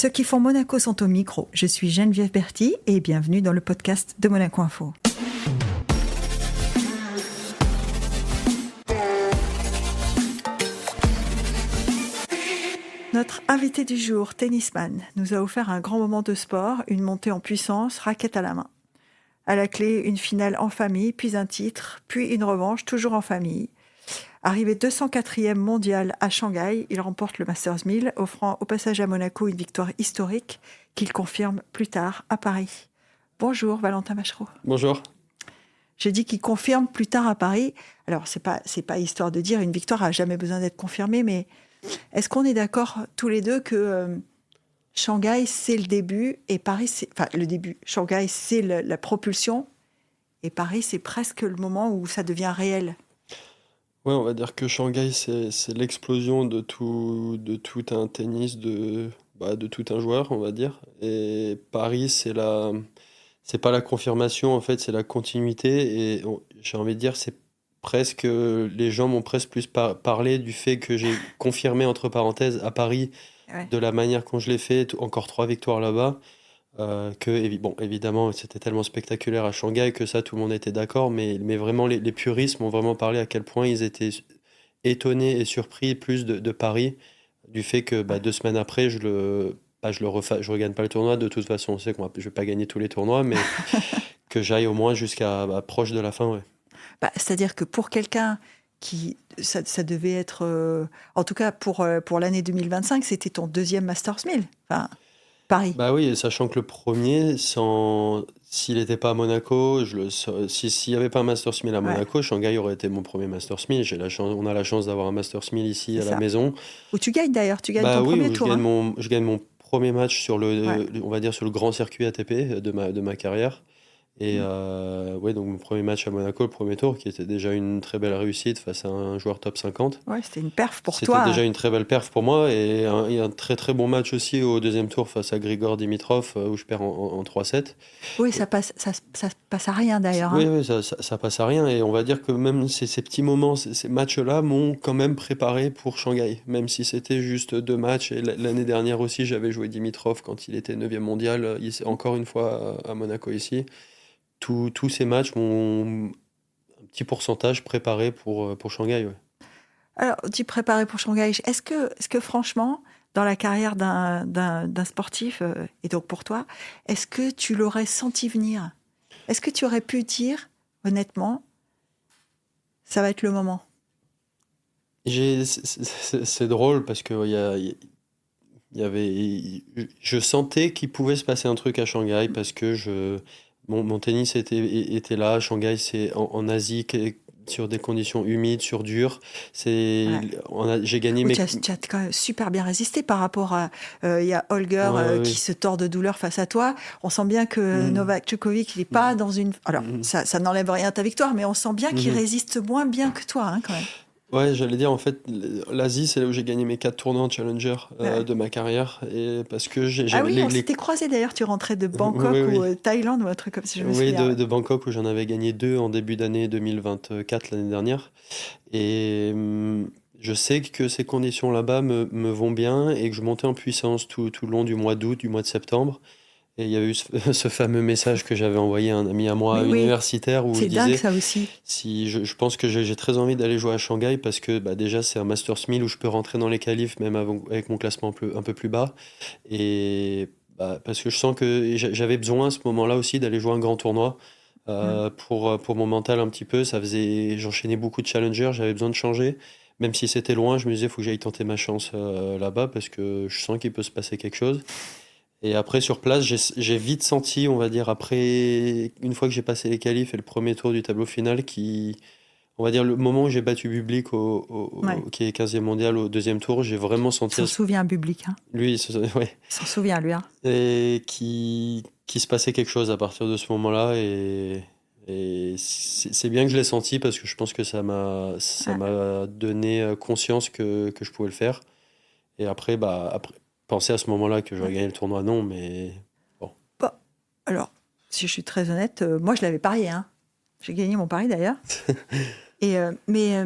Ceux qui font Monaco sont au micro. Je suis Geneviève Berthy et bienvenue dans le podcast de Monaco Info. Notre invité du jour, tennisman, nous a offert un grand moment de sport, une montée en puissance, raquette à la main. À la clé, une finale en famille, puis un titre, puis une revanche, toujours en famille. Arrivé 204e mondial à Shanghai, il remporte le Masters 1000, offrant au passage à Monaco une victoire historique qu'il confirme plus tard à Paris. Bonjour Valentin Machereau. Bonjour. J'ai dit qu'il confirme plus tard à Paris. Alors, c'est pas histoire de dire une victoire n'a jamais besoin d'être confirmée, mais est-ce qu'on est d'accord tous les deux que Shanghai, c'est le début et Paris, le début. Shanghai, c'est la propulsion et Paris, c'est presque le moment où ça devient réel. Ouais, on va dire que Shanghai, c'est l'explosion de tout un tennis, de tout un joueur, on va dire. Et Paris, c'est pas la confirmation, en fait, c'est la continuité. Et j'ai envie de dire, c'est presque, les gens m'ont presque plus parlé du fait que j'ai confirmé, entre parenthèses, à Paris, Ouais. de la manière qu'on je l'ai fait, encore 3 victoires là-bas. Bon, évidemment, c'était tellement spectaculaire à Shanghai que ça, tout le monde était d'accord, mais vraiment, les puristes m'ont vraiment parlé à quel point ils étaient étonnés et surpris plus de Paris, du fait que 2 semaines après, je regagne pas le tournoi. De toute façon, on sait je vais pas gagner tous les tournois, mais que j'aille au moins jusqu'à proche de la fin, ouais. C'est-à-dire que pour quelqu'un qui... Ça devait être... en tout cas, pour l'année 2025, c'était ton deuxième Masters 1000. Enfin, Paris. Bah oui, et sachant que le premier, s'il n'était pas à Monaco, s'il n'y avait pas un Masters 1000 à Ouais. Monaco, Shanghai aurait été mon premier Masters 1000. On a la chance d'avoir un Masters 1000 ici C'est à la ça. maison. Où tu gagnes d'ailleurs, tu gagnes Bah ton oui, premier où tour. je gagne mon premier match sur Ouais. on va dire sur le grand circuit ATP de ma carrière. Et ouais, donc mon premier match à Monaco, le premier tour, qui était déjà une très belle réussite face à un joueur top 50. Ouais, c'était une perf pour C'était toi. déjà une très belle perf pour moi et un très très bon match aussi au deuxième tour face à Grigor Dimitrov où je perds en 3-7. Oui, Et- ça passe à rien d'ailleurs. Oui, oui, ça passe à rien et on va dire que même ces petits moments, ces matchs-là m'ont quand même préparé pour Shanghai, même si c'était juste 2 matchs. Et l'année dernière aussi, j'avais joué Dimitrov quand il était 9e mondial, encore une fois à Monaco ici. Tous ces matchs m'ont un petit pourcentage préparé pour Shanghai, ouais. Alors, tu préparais pour Shanghai. Est-ce que franchement, dans la carrière d'un sportif, et donc pour toi, est-ce que tu l'aurais senti venir? Est-ce que tu aurais pu dire, honnêtement, ça va être le moment? C'est drôle parce que il y avait, je sentais qu'il pouvait se passer un truc à Shanghai parce que mon tennis était là. Shanghai, c'est en Asie, sur des conditions humides, sur dur. Ouais. J'ai gagné Oui, mes. tu as quand même super bien résisté par rapport à... Il y a Holger Ouais, ouais, qui ouais. se tord de douleur face à toi. On sent bien que Mhm. Novak Djokovic, il n'est pas dans une... Alors, Mhm. ça n'enlève rien à ta victoire, mais on sent bien qu'il Mhm. résiste moins bien que toi, quand même. Ouais, j'allais dire, en fait, l'Asie, c'est là où j'ai gagné mes 4 tournois en Challenger Ouais. de ma carrière. Et parce que Ah j'avais oui, on s'était croisés d'ailleurs. Tu rentrais de Oui, Bangkok ou oui. Thaïlande ou un truc comme ça, je me Oui, souviens. Ouais. de Bangkok où j'en avais gagné 2 en début d'année 2024, l'année dernière. Et je sais que ces conditions là-bas me vont bien et que je montais en puissance tout le long du mois d'août, du mois de septembre. Et il y a eu ce fameux message que j'avais envoyé à un ami à moi Mais oui, universitaire où je c'est dingue disais, ça aussi. si je pense que j'ai très envie d'aller jouer à Shanghai parce que déjà c'est un Masters 1000 où je peux rentrer dans les qualifs même avec mon classement un peu plus bas. Et parce que je sens que j'avais besoin à ce moment-là aussi d'aller jouer un grand tournoi. Mm. Pour mon mental un petit peu, j'enchaînais beaucoup de challengers, j'avais besoin de changer. Même si c'était loin, je me disais, il faut que j'aille tenter ma chance là-bas parce que je sens qu'il peut se passer quelque chose. Et après, sur place, j'ai vite senti, on va dire, après, une fois que j'ai passé les qualifs et le premier tour du tableau final, on va dire, le moment où j'ai battu Bublik, Ouais. qui est 15e mondial au deuxième tour, j'ai vraiment Il senti, s'en souvient, Bublik. lui, ouais, Il s'en souvient, lui. et qui se passait quelque chose à partir de ce moment-là. Et c'est bien que je l'ai senti parce que je pense que ça Ouais. m'a donné conscience que je pouvais le faire. Et après, penser à ce moment-là que j'aurais Ouais. gagné le tournoi, non, mais bon. Bon, alors, si je suis très honnête, moi, je l'avais parié. J'ai gagné mon pari, d'ailleurs. Mais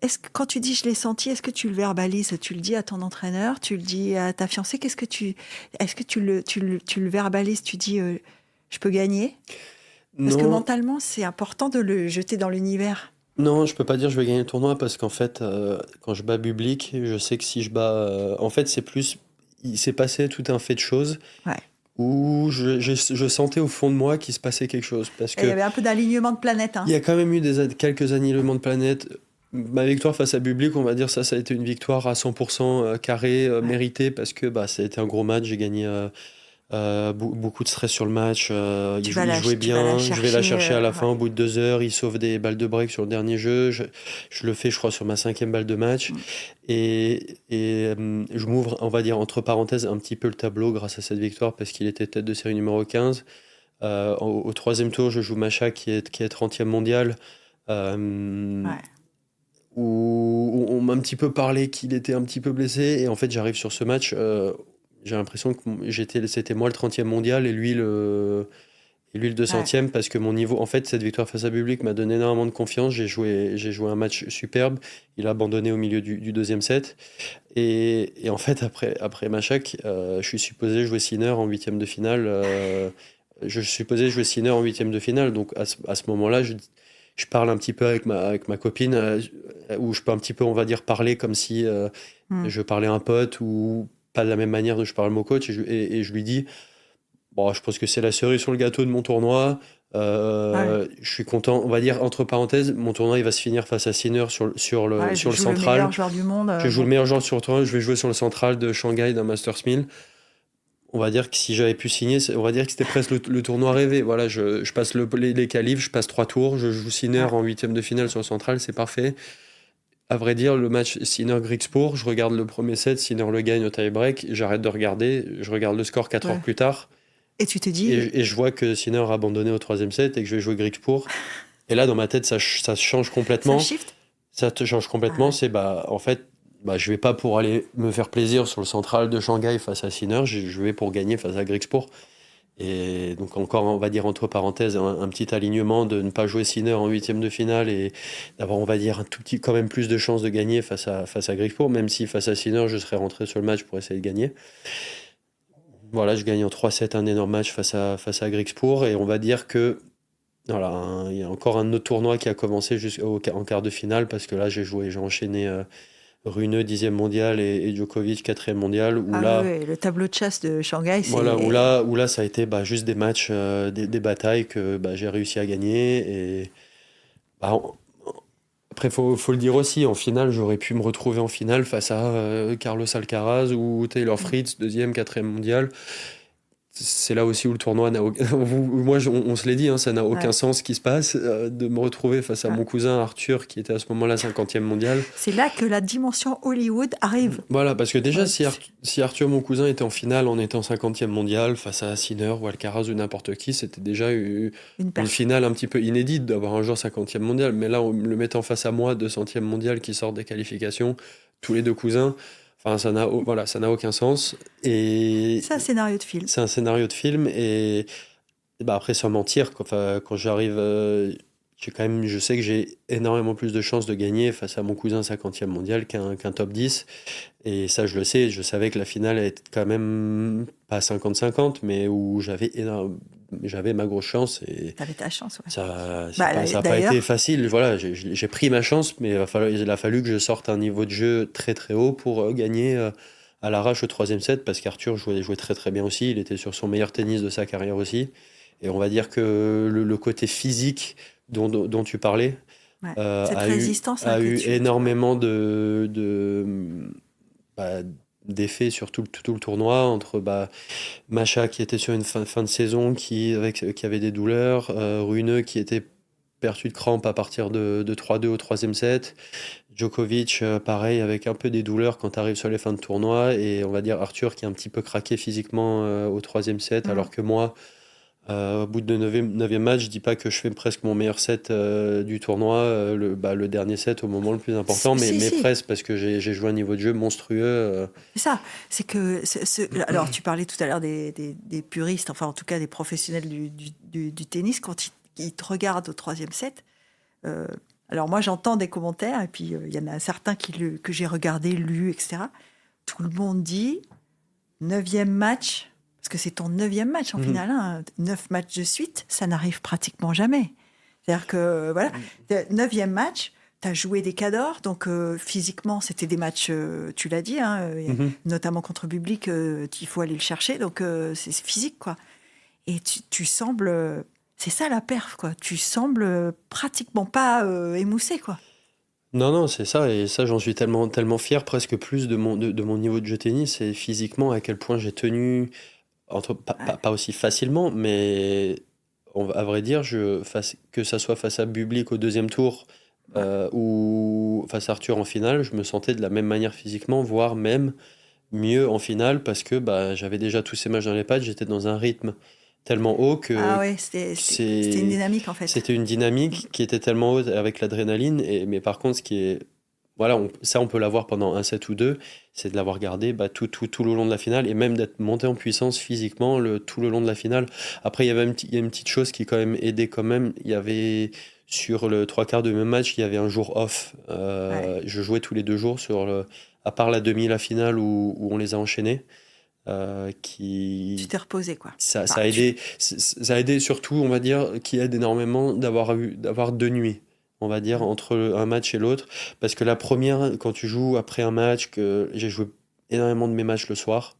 Est-ce que quand tu dis je l'ai senti, est-ce que tu le verbalises? Tu le dis à ton entraîneur? Tu le dis à ta fiancée? Est-ce que tu le verbalises? Tu dis je peux gagner? Parce que Non, mentalement, c'est important de le jeter dans l'univers. non, je peux pas dire je vais gagner le tournoi parce qu'en fait, quand je bats Bublik, je sais que si je bats, en fait, c'est plus, il s'est passé tout un fait de choses Ouais. où je sentais au fond de moi qu'il se passait quelque chose parce Et il y que avait un peu d'alignement de planètes. il Hein. y a quand même eu quelques alignements de planètes. Ma victoire face à Bublik, on va dire ça a été une victoire à 100% carré, Ouais. méritée parce que bah, ça a été un gros match. J'ai gagné beaucoup de stress sur le match. Il jouait Tu vas la bien. Je vais la chercher. chercher à la fin Ouais. au bout de 2 heures. Il sauve des balles de break sur le dernier jeu. Je le fais, je crois, sur ma 5e balle de match. Mm. Et je m'ouvre, on va dire, entre parenthèses, un petit peu le tableau grâce à cette victoire parce qu'il était tête de série numéro 15. Au 3e tour, je joue Macha qui est 30e mondial. Euh, Ouais. où on m'a un petit peu parlé qu'il était un petit peu blessé. Et en fait, j'arrive sur ce match, j'ai l'impression que c'était moi le 30e mondial et lui le Ouais. 200e parce que mon niveau, en fait, cette victoire face à Bublik m'a donné énormément de confiance. J'ai joué un match superbe. Il a abandonné au milieu du 2e set. Et en fait, après Machak, je suis supposé jouer Sinner en 8e de finale. Je suis supposé jouer Sinner en 8e de finale. Donc à ce moment-là, je parle un petit peu avec ma copine, où je peux un petit peu, on va dire, parler comme si Mm. je parlais à un pote ou pas de la même manière dont je parle à mon coach. Et je lui dis, bon, je pense que c'est la cerise sur le gâteau de mon tournoi. Ouais. Je suis content, on va dire, entre parenthèses, mon tournoi il va se finir face à Sinner Ouais, je sur le joue le meilleur central. joueur du monde. Je joue Bon. le meilleur joueur sur le tournoi, je vais jouer sur le central de Shanghai d'un Masters 1000. On va dire que si j'avais pu signer, on va dire que c'était presque le tournoi rêvé. Voilà, je passe les qualifs, je passe 3 tours, je joue Sinner Ouais. en 8e de finale sur le central, c'est parfait. À vrai dire, le match Sinner-Griekspoor, je regarde le premier set, Sinner le gagne au tie-break, j'arrête de regarder, je regarde le score 4 heures Ouais. plus tard, Et tu te dis, et je vois que Sinner a abandonné au 3e set et que je vais jouer Griekspoor. Et là, dans ma tête, ça change ça complètement. shift? Ça te change Ah complètement. ouais. C'est bah, en fait, bah, je vais pas pour aller me faire plaisir sur le central de Shanghai face à Sinner, je vais pour gagner face à Griekspoor. Et donc encore, on va dire entre parenthèses, un petit alignement de ne pas jouer Sinner en 8e de finale et d'avoir, on va dire, un tout petit, quand même plus de chances de gagner face à Griekspoor, même si face à Sinner, je serais rentré sur le match pour essayer de gagner. Voilà, je gagne en 3-7 un énorme match face à Griekspoor et on va dire que voilà, il y a encore un autre tournoi qui a commencé en quart de finale parce que là, j'ai enchaîné Rune 10e mondial et Djokovic 4e mondial où Ah ouais, là, ouais, le tableau de chasse de Shanghai, voilà, c'est... où là, ça a été bah, juste des matchs, des batailles que bah, j'ai réussi à gagner. Et bah, après, faut le dire aussi, en finale, j'aurais pu me retrouver en finale face à Carlos Alcaraz ou Taylor Fritz, 2e, 4e mondial. C'est là aussi où le tournoi n'a aucun... Moi, on se l'est dit, hein, ça n'a aucun Ouais. sens ce qui se passe. De me retrouver face à Ouais. mon cousin Arthur, qui était à ce moment-là 50e mondial. C'est là que la dimension Hollywood arrive. Voilà, parce que déjà, Ouais, si Arthur, mon cousin, était en finale en étant 50e mondial face à Sinner ou Alcaraz ou n'importe qui, c'était déjà une une perf. finale un petit peu inédite d'avoir un joueur 50e mondial. Mais là, en le mettant face à moi, 200e mondial qui sort des qualifications, tous les deux cousins, enfin, voilà, ça n'a aucun sens. Et C'est un scénario de film. c'est un scénario de film. Et bah après, sans mentir, enfin, quand j'arrive, je sais que j'ai énormément plus de chances de gagner face à mon cousin 50e mondial qu'un top 10. Et ça, je le sais. Je savais que la finale était quand même pas 50-50, mais où j'avais ma grosse chance. Et T'avais ta chance, ouais. ça a pas été D'ailleurs, facile. Voilà, j'ai pris ma chance, mais il a fallu que je sorte un niveau de jeu très très haut pour gagner à l'arrache au 3e set, parce qu'Arthur jouait très très bien aussi. Il était sur son meilleur tennis de sa carrière aussi. Et on va dire que le côté physique dont tu parlais ouais. Cette résistance là a que eu tu... énormément bah, d'effets sur tout le tournoi, entre bah, Macha qui était sur une fin de saison qui avait des douleurs, Rune qui était perdu de crampes à partir de 3-2 au 3e set, Djokovic pareil avec un peu des douleurs quand tu arrives sur les fins de tournoi, et on va dire Arthur qui est un petit peu craqué physiquement au 3e set, Mm. alors que moi, au bout de 9e match, je dis pas que je fais presque mon meilleur set du tournoi, le dernier set au moment le plus important, Si, mais si. presque, parce que j'ai joué un niveau de jeu monstrueux. C'est ça. C'est que... Alors, tu parlais tout à l'heure des puristes, enfin, en tout cas, des professionnels du tennis, quand ils te regardent au troisième set, Alors moi, j'entends des commentaires, et puis il y en a certains que j'ai regardé, lu, etc. Tout le monde dit, 9e match, parce que c'est ton 9e match en Mhm. finale, hein, 9 matchs de suite, ça n'arrive pratiquement jamais. C'est-à-dire que, voilà, 9e match, tu as joué des cadors, donc physiquement, c'était des matchs, tu l'as dit, hein, Mhm. notamment contre Public, il faut aller le chercher, donc c'est physique, quoi. Et tu sembles, c'est ça la perf, quoi. Tu sembles pratiquement pas émoussé, quoi. Non, non, c'est ça, et ça, j'en suis tellement, tellement fier, presque plus de mon niveau de jeu tennis, et physiquement, à quel point j'ai tenu, Ouais. pas aussi facilement, mais à vrai dire, que ça soit face à Bublik au deuxième tour, Ouais. ou face à Arthur en finale, je me sentais de la même manière physiquement, voire même mieux en finale, parce que bah, j'avais déjà tous ces matchs dans les pattes, j'étais dans un rythme tellement haut Ah que ouais, c'était une c'est, dynamique, en fait. c'était une Mm. dynamique qui était tellement haute avec l'adrénaline, mais par contre, ce qui est, voilà, ça on peut l'avoir pendant un set ou deux, c'est de l'avoir gardé bah, tout le long de la finale, et même d'être monté en puissance physiquement tout le long de la finale. Après, il y a une petite chose qui quand même aidait quand même, il y avait... Sur le trois quarts de mes matchs, il y avait un jour off. Ouais. Je jouais tous les 2 jours à part la demi, la finale où on les a enchaînés. Tu Qui t'es reposé, quoi. ça Enfin, a aidé, ça a aidé surtout, on va dire, qui aide énormément d'avoir 2 nuits, on va dire, Mm. entre un match et l'autre, parce que la première, quand tu joues après un match, que j'ai joué énormément de mes matchs le soir,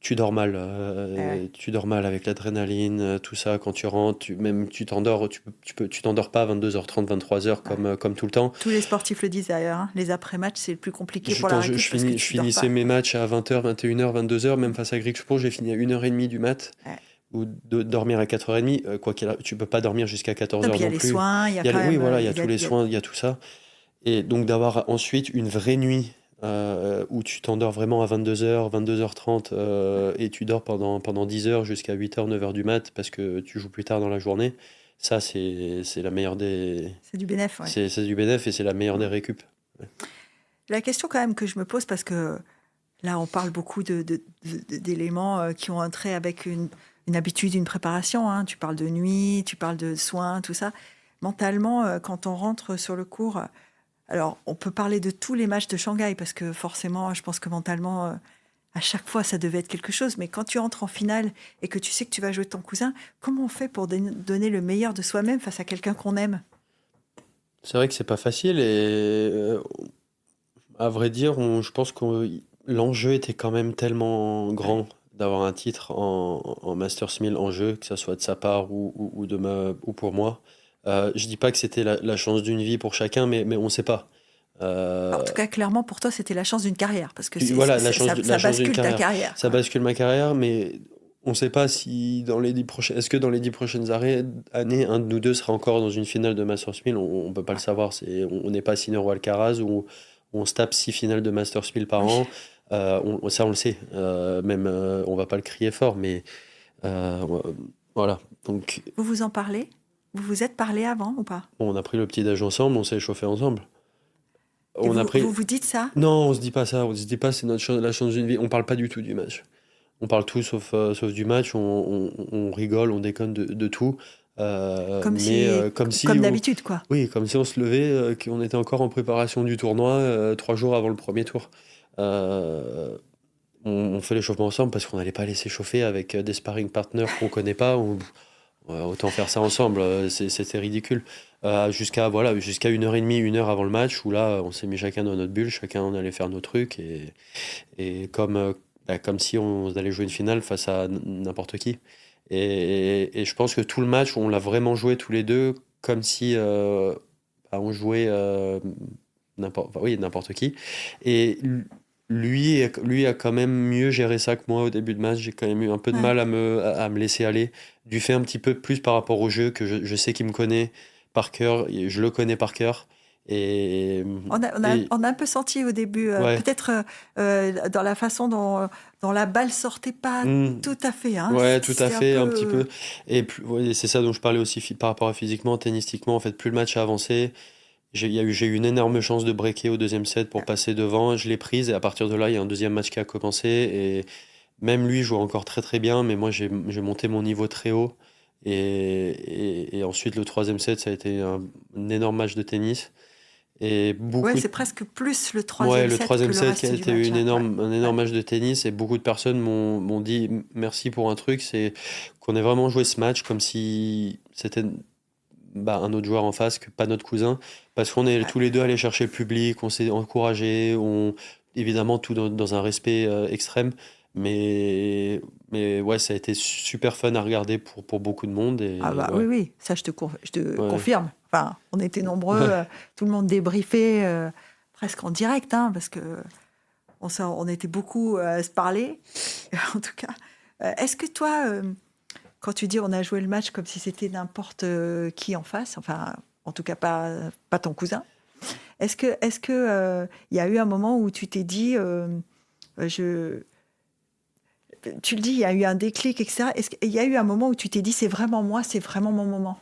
Ouais, ouais. tu dors mal avec l'adrénaline, tout ça, quand tu rentres, même tu t'endors, tu t'endors pas à 22h30, 23h Ouais. comme tout le temps. Tous les sportifs le disent d'ailleurs, hein. Les après-matchs, c'est le plus compliqué pour la récup parce que Je tu dors finissais pas. mes matchs à 20h, 21h, 22h, même Mm. face à Grigsport, j'ai fini à 1h30 du mat, Ouais. ou de dormir à 4h30, tu peux pas dormir jusqu'à Non, 14h puis il y a non les plus. soins, il y a Oui, voilà, il y a il y a, tous les soins, il y a tout ça. Et donc d'avoir ensuite une vraie nuit où tu t'endors vraiment à 22h, 22h30, et tu dors pendant 10 heures jusqu'à 8h, 9h du mat parce que tu joues plus tard dans la journée, ça c'est la meilleure des... c'est du bénéf, ouais. C'est du bénéf et c'est la meilleure des Mm. récup. Ouais. La question quand même que je me pose, parce que là, on parle beaucoup d'éléments qui ont un trait avec une habitude, une préparation, hein. Tu parles de nuit, tu parles de soins, tout ça. Mentalement, quand on rentre sur le court, alors on peut parler de tous les matchs de Shanghai, parce que forcément, je pense que mentalement, à chaque fois, ça devait être quelque chose. Mais quand tu entres en finale et que tu sais que tu vas jouer ton cousin, comment on fait pour donner le meilleur de soi-même face à quelqu'un qu'on aime? C'est vrai que c'est pas facile et à vrai dire, je pense que l'enjeu était quand même tellement Ouais. grand d'avoir un titre en Masters 1000 en jeu, que ça soit de sa part ou pour moi. Je dis pas que c'était la chance d'une vie pour chacun, mais on sait pas. En Euh, tout cas, clairement, pour toi, c'était la chance d'une carrière, parce que voilà, la ça chance d'une bascule ta carrière. carrière, Ça quoi. bascule ma carrière, mais on sait pas si dans les 10 prochaines, est-ce que dans les 10 prochaines années, un de nous deux sera encore dans une finale de Masters 1000. On peut pas le Ouais. savoir. On n'est pas Sinner ou Alcaraz où on se tape 6 finales de Masters 1000 par Oui. an. Ça, on le sait. Même, on va pas le crier fort, mais euh, voilà. Donc, Vous vous en parlez? Vous vous êtes parlé avant ou pas? bon, on a pris le petit déj ensemble, on s'est échauffé ensemble. Et On a vous pris. vous dites ça? Non, on se dit pas ça. On se dit pas c'est la chance d'une vie. On parle pas du tout du match. On parle tout sauf du match, on rigole, on déconne de tout. Comme Mais si, comme si comme d'habitude, quoi. oui, comme si on se levait, qu'on était encore en préparation du tournoi 3 jours avant le premier tour. Euh, on fait l'échauffement ensemble parce qu'on n'allait pas laisser chauffer avec des sparring partners qu'on connaît pas. Autant faire ça ensemble, c'était ridicule. Jusqu'à 1h30, 1 heure avant le match, où là, on s'est mis chacun dans notre bulle, chacun on allait faire nos trucs, et comme si on allait jouer une finale face à n'importe qui. Et je pense que tout le match, on l'a vraiment joué tous les deux, comme si on jouait n'importe qui. Et lui a quand même mieux géré ça que moi au début de match. J'ai quand même eu un peu de Ouais. mal à me laisser aller. Du fait un petit peu plus par rapport au jeu, que je sais qu'il me connaît par cœur, et je le connais par cœur. Et, et On a un peu senti au début, ouais. peut-être dans la façon dont la balle sortait pas Hmm. tout à fait, hein. Ouais, tout à C'était un fait, peu. un petit peu. Et ouais, c'est ça dont je parlais aussi par rapport à physiquement, tennistiquement. En fait, plus le match a avancé, j'ai eu une énorme chance de breaker au deuxième set pour passer devant. Je l'ai prise et à partir de là, il y a un deuxième match qui a commencé. Et même lui joue encore très très bien, mais moi j'ai monté mon niveau très haut. Et ensuite, le troisième set, ça a été un énorme match de tennis. Et Ouais, beaucoup c'est presque plus le Ouais, troisième le set que troisième le set qui a reste du été match, hein. Ouais, un énorme ouais, match de tennis, et beaucoup de personnes m'ont dit merci pour un truc, c'est qu'on ait vraiment joué ce match comme si c'était un autre joueur en face, que pas notre cousin, parce qu'on est ouais. tous les deux allés chercher le public, on s'est encouragés, évidemment tout dans un respect extrême, mais, mais ouais, ça a été super fun à regarder pour beaucoup de monde, Ah et bah oui, ouais, oui, ça je te ouais, confirme. Enfin, on était nombreux, ouais. tout le monde débriefait presque en direct, hein, parce que on était beaucoup à se parler, en tout cas. Est-ce que toi, quand tu dis on a joué le match comme si c'était n'importe qui en face, enfin, en tout cas pas ton cousin, est-ce que il y a eu un moment où tu t'es dit, je, tu le dis, il y a eu un déclic, etc. Est-ce qu'il y a eu un moment où tu t'es dit c'est vraiment moi, c'est vraiment mon moment?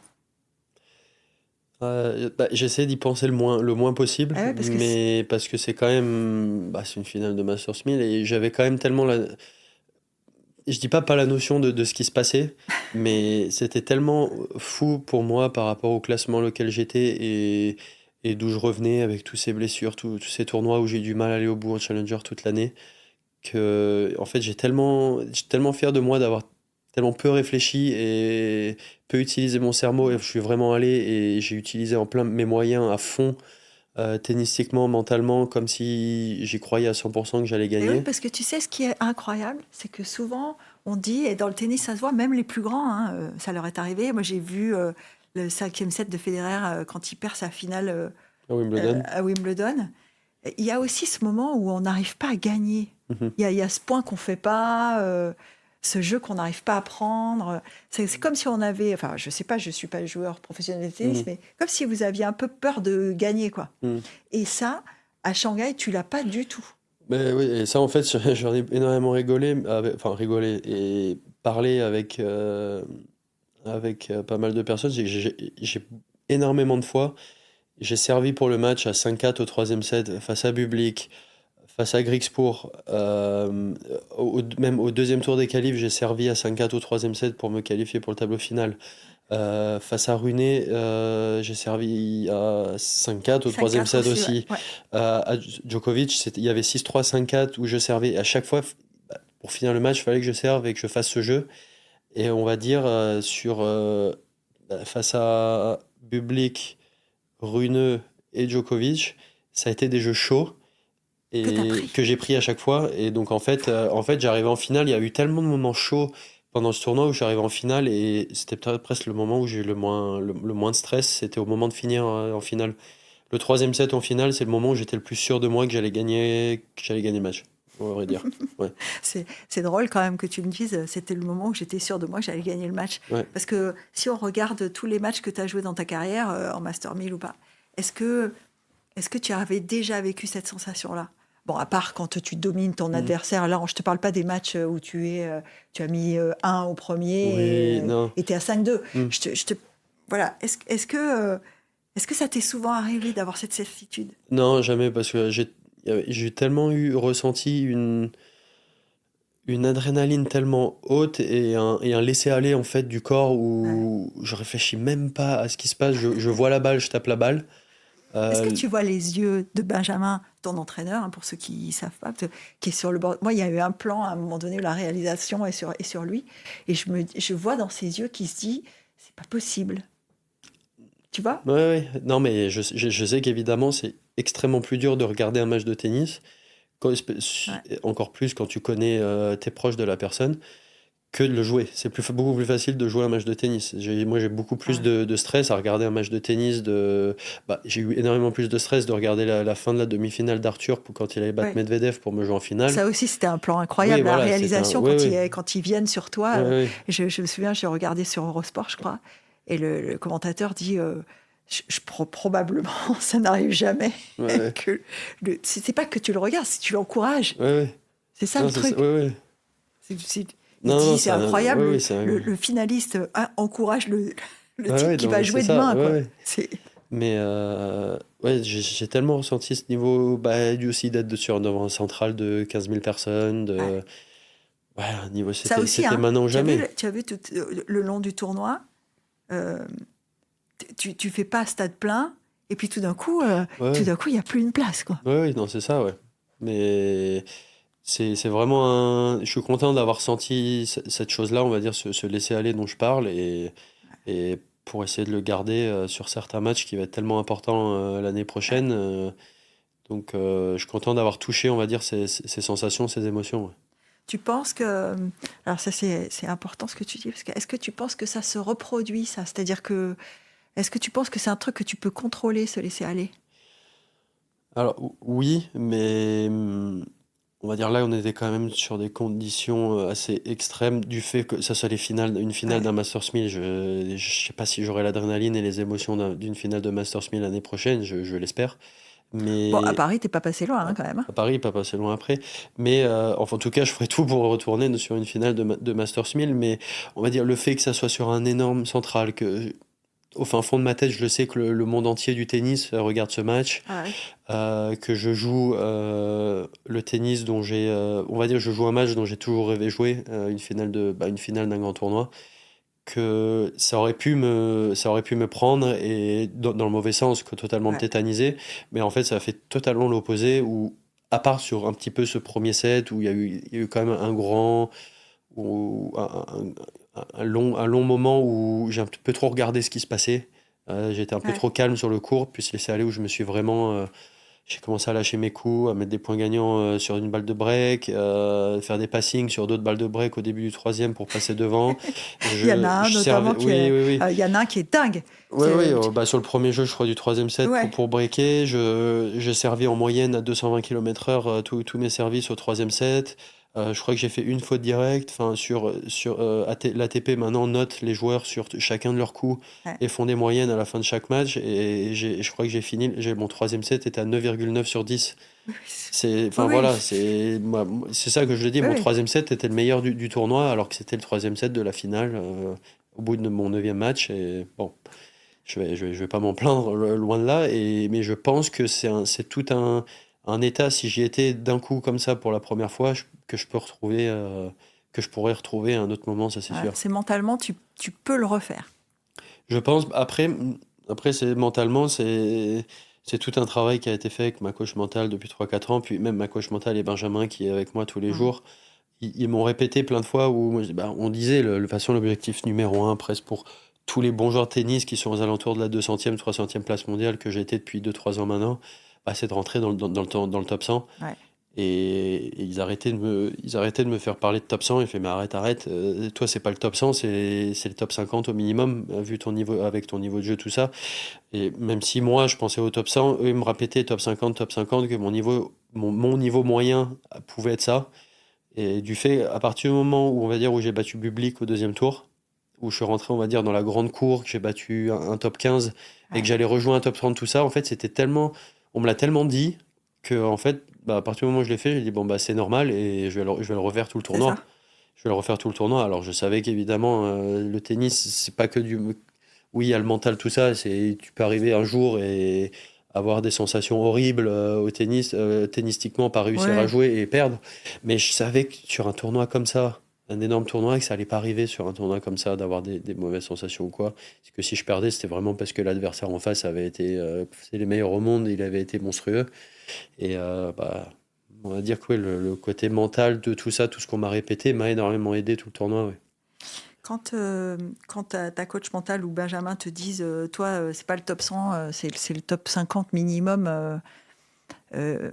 J'essaie d'y penser le moins possible, Ah ouais, parce que mais parce que c'est quand même, c'est une finale de Masters 1000, et j'avais quand même tellement je dis pas la notion de ce qui se passait, mais c'était tellement fou pour moi par rapport au classement auquel j'étais, et d'où je revenais avec tous ces blessures, tous ces tournois où j'ai eu du mal à aller au bout en Challenger toute l'année, que en fait j'étais tellement fier de moi d'avoir tellement peu réfléchi et peu utilisé mon cerveau, et je suis vraiment allé et j'ai utilisé en plein mes moyens à fond, tennistiquement, mentalement, comme si j'y croyais à 100% que j'allais et oui, gagner. parce que tu sais, ce qui est incroyable, c'est que souvent, on dit, et dans le tennis, ça se voit, même les plus grands, hein, ça leur est arrivé. Moi, j'ai vu le cinquième set de Federer quand il perd sa finale À Wimbledon. à Wimbledon. Il y a aussi ce moment où on n'arrive pas à gagner. Mhm. Il y a ce point qu'on fait pas, ce jeu qu'on n'arrive pas à prendre. C'est comme si on avait, enfin, je sais pas, je suis pas joueur professionnel de tennis, Mhm. mais comme si vous aviez un peu peur de gagner, quoi. Mhm. Et ça, à Shanghai, tu l'as pas du tout. Ben oui, et ça en fait, j'en ai énormément rigolé, enfin rigolé et parlé avec pas mal de personnes. J'ai énormément de fois, j'ai servi pour le match à 5-4 au troisième set face à Bublik, face à Griekspoor, même au deuxième tour des qualifs, j'ai servi à 5-4 au troisième set pour me qualifier pour le tableau final. Face à Runé, j'ai servi à 5-4 au troisième 5-4 set aussi, ouais. aussi. Ouais. À Djokovic, il y avait 6-3, 5-4 où je servais. Et à chaque fois, pour finir le match, il fallait que je serve et que je fasse ce jeu. Et on va dire, face à Bublik, Runeux et Djokovic, ça a été des jeux chauds Que t'as et pris. que j'ai pris à chaque fois. Et donc en fait, j'arrivais en finale. Il y a eu tellement de moments chauds pendant ce tournoi où j'arrivais en finale, et c'était peut-être presque le moment où j'ai eu le moins de stress. C'était au moment de finir en finale. Le troisième set en finale, c'est le moment où j'étais le plus sûr de moi que j'allais gagner le match, on va dire. Ouais, C'est drôle quand même que tu me dises, c'était le moment où j'étais sûre de moi que j'allais gagner le match. ouais. Parce que si on regarde tous les matchs que tu as joués dans ta carrière, en Master 1000 ou pas, est-ce que, est-ce que tu avais déjà vécu cette sensation-là? Bon, à part quand tu domines ton Mm. adversaire, là, je te parle pas des matchs où tu as mis 1 au Oui, premier non. et tu es à 5-2. Mm. Voilà. Est-ce que ça t'est souvent arrivé d'avoir cette certitude? Non, jamais, parce que j'ai tellement ressenti une adrénaline tellement haute, et un laisser-aller en fait du corps Ouais. où je réfléchis même pas à ce qui se passe. Je vois la balle, je tape la balle. Est-ce que Euh, tu vois les yeux de Benjamin, ton entraîneur, hein, pour ceux qui ne savent pas, qui est sur le bord? Moi, il y a eu un plan à un moment donné où la réalisation est sur lui, et je vois dans ses yeux qu'il se dit, c'est pas possible. Tu vois? ouais, ouais. Non, mais je sais qu'évidemment, c'est extrêmement plus dur de regarder un match de tennis, Ouais. encore plus quand tu connais tes proches de la personne, que de le jouer. C'est beaucoup plus facile de jouer un match de tennis. Moi, j'ai beaucoup Ah plus ouais. de stress à regarder un match de tennis. J'ai eu énormément plus de stress de regarder la fin de la demi-finale d'Arthur quand il allait battre Ouais. Medvedev pour me jouer en finale. Ça aussi, c'était un plan Oui, incroyable. La voilà, c'était un. réalisation, Oui, oui. quand ils viennent sur toi, Oui, oui. je me souviens, j'ai regardé sur Eurosport, je crois, et le commentateur dit, probablement, ça n'arrive jamais. Ouais, ouais. Que c'est pas que tu le regardes, c'est que tu l'encourages. Ouais, ouais. C'est ça Non, le c'est ça. truc. Ouais, ouais. Il Non, non, dit, c'est incroyable, ouais, ouais, c'est un. le finaliste encourage le Ouais, type ouais, qui non, va mais c'est jouer ça. demain, Ouais, quoi. ouais. Mais ouais, j'ai tellement ressenti ce niveau, dû aussi d'être devant un central de 15 000 personnes, Ouais. ouais, un niveau, Ça aussi, c'était hein. maintenant ou jamais. Tu as vu tout le long du tournoi, euh, tu fais pas stade plein, et puis Ouais, tout ouais. d'un coup, il y a plus une place, quoi. Ouais, ouais, non, c'est ça, ouais. Mais c'est vraiment un. Je suis content d'avoir senti cette chose-là, on va dire, ce laisser-aller dont je parle, et pour essayer de le garder sur certains matchs qui va être tellement important l'année Ouais. prochaine. Donc, je suis content d'avoir touché, on va dire, ces sensations, ces émotions. Ouais. Tu penses que... Alors ça, c'est important ce que tu dis, parce que est-ce que tu penses que ça se reproduit, ça? C'est-à-dire que... Est-ce que tu penses que c'est un truc que tu peux contrôler, se laisser aller? Alors, oui, mais on va dire là, on était quand même sur des conditions assez extrêmes du fait que ça soit une finale Ouais. d'un Masters 1000. Je sais pas si j'aurai l'adrénaline et les émotions d'une finale de Masters 1000 l'année prochaine, je l'espère. Bon, à Mais Paris, t'es pas passé loin, à, hein, quand même, hein. à Paris, pas passer loin après. Mais enfin, en tout cas, je ferai tout pour retourner sur une finale de Masters 1000. Mais on va dire le fait que ça soit sur un énorme central, que au fin fond de ma tête, je le sais que le monde entier du tennis regarde ce match, Ah ouais. que je joue le tennis dont on va dire, je joue un match dont j'ai toujours rêvé jouer, une finale d'un grand tournoi, que ça aurait pu me prendre et dans le mauvais sens, que totalement me Ouais. tétaniser, mais en fait, ça a fait totalement l'opposé où, à part sur un petit peu ce premier set où il y a eu quand même un grand, ou un long moment où j'ai un petit peu trop regardé ce qui se passait. J'étais un peu Ouais. trop calme sur le court, puis se laisser aller où je me suis vraiment. J'ai commencé à lâcher mes coups, à mettre des points gagnants sur une balle de break, faire des passings sur d'autres balles de break au début du troisième pour passer devant. Il y en a un Je servais. notamment qui Oui, est... oui, oui. Il y en a un qui est dingue. Oui, oui, C'est... bah, sur le premier jeu, je crois, du troisième set Ouais. pour breaker, j'ai servi en moyenne à 220 km/h tous mes services au troisième set. Je crois que j'ai fait une faute directe. Enfin, l'ATP maintenant note les joueurs sur chacun de leurs coups Ouais. et font des moyennes à la fin de chaque match. Et je crois que mon troisième set était à 9,9 sur 10. Oui, Enfin oui. voilà, c'est ça que je le dis. Oui, Mon oui. troisième set était le meilleur du tournoi, alors que c'était le troisième set de la finale au bout de mon neuvième match. Et bon. Je vais pas m'en plaindre, loin de là, mais je pense que c'est tout un état, si j'y étais d'un coup comme ça pour la première fois, que je pourrais retrouver à un autre moment, ça c'est Ouais. sûr. C'est mentalement, tu peux le refaire. Je pense, après c'est mentalement, c'est tout un travail qui a été fait avec ma coach mentale depuis 3 4 ans, puis même ma coach mentale et Benjamin qui est avec moi tous les Mhm. jours. Ils m'ont répété plein de fois où bah, on disait, de toute façon, l'objectif numéro un, presque pour tous les bons joueurs de tennis qui sont aux alentours de la 200e, 300e place mondiale que j'ai été depuis 2 3 ans maintenant, bah, c'est de rentrer dans le top 100. Ouais. Et ils arrêtaient de me faire parler de top 100. Ils fait, mais arrête, toi, c'est pas le top 100, c'est le top 50 au minimum, vu ton niveau, avec ton niveau de jeu, tout ça. Et même si moi, je pensais au top 100, eux, ils me répétaient top 50, que mon niveau moyen pouvait être ça. Et du fait, à partir du moment où on va dire où j'ai battu Bublik au deuxième tour, où je suis rentré, on va dire, dans la grande cour, que j'ai battu un top 15 et que Ouais. j'allais rejoindre un top 30, tout ça, en fait, c'était tellement, on me l'a tellement dit que, en fait, bah, à partir du moment où je l'ai fait, j'ai dit, bon, bah, c'est normal et je vais le refaire tout le C'est ça. tournoi. Je vais le refaire tout le tournoi. Alors, je savais qu'évidemment, le tennis, c'est pas que du. Oui, il y a le mental, tout ça. Tu peux arriver un jour et avoir des sensations horribles au tennis, tennistiquement, pas réussir à Ouais. jouer et perdre. Mais je savais que sur un tournoi comme ça, un énorme tournoi, que ça allait pas arriver sur un tournoi comme ça, d'avoir des mauvaises sensations ou quoi. C'est que si je perdais, c'était vraiment parce que l'adversaire en face avait été. C'est les meilleurs au monde, il avait été monstrueux. Et bah, on va dire que ouais, le côté mental de tout ça, tout ce qu'on m'a répété, m'a énormément aidé tout le tournoi. Ouais. Quand ta coach mentale ou Benjamin te disent, toi, c'est pas le top 100, c'est le top 50 minimum, euh,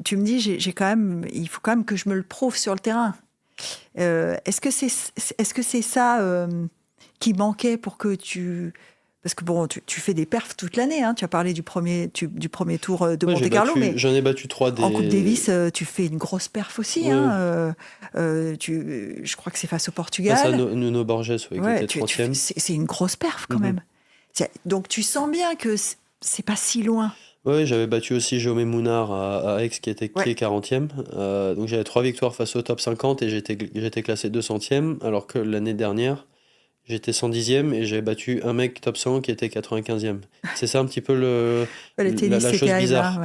tu me dis, j'ai quand même, il faut quand même que je me le prouve sur le terrain. Est-ce que c'est ça qui manquait pour que tu... Parce que bon, tu fais des perfs toute l'année, hein. Tu as parlé du premier tour de Ouais, Monte-Carlo, mais j'en ai battu trois en Coupe des. Davis, tu fais une grosse perf aussi, Ouais, hein. ouais. Je crois que c'est face au Face à Portugal. Nuno Borges, ouais, qui Ouais, était 30e. c'est une grosse perf quand Mhm. même. Donc tu sens bien que c'est pas si loin. Ouais, j'avais battu aussi Jaume Mounard à Aix, qui Ouais, est 40e. Donc j'avais 3 victoires face au top 50 et j'étais classé 200e, alors que l'année dernière, j'étais 110e et j'avais battu un mec top 100 qui était 95e. C'est ça un petit peu Le tennis, la c'est chose terrible, hein, bizarre.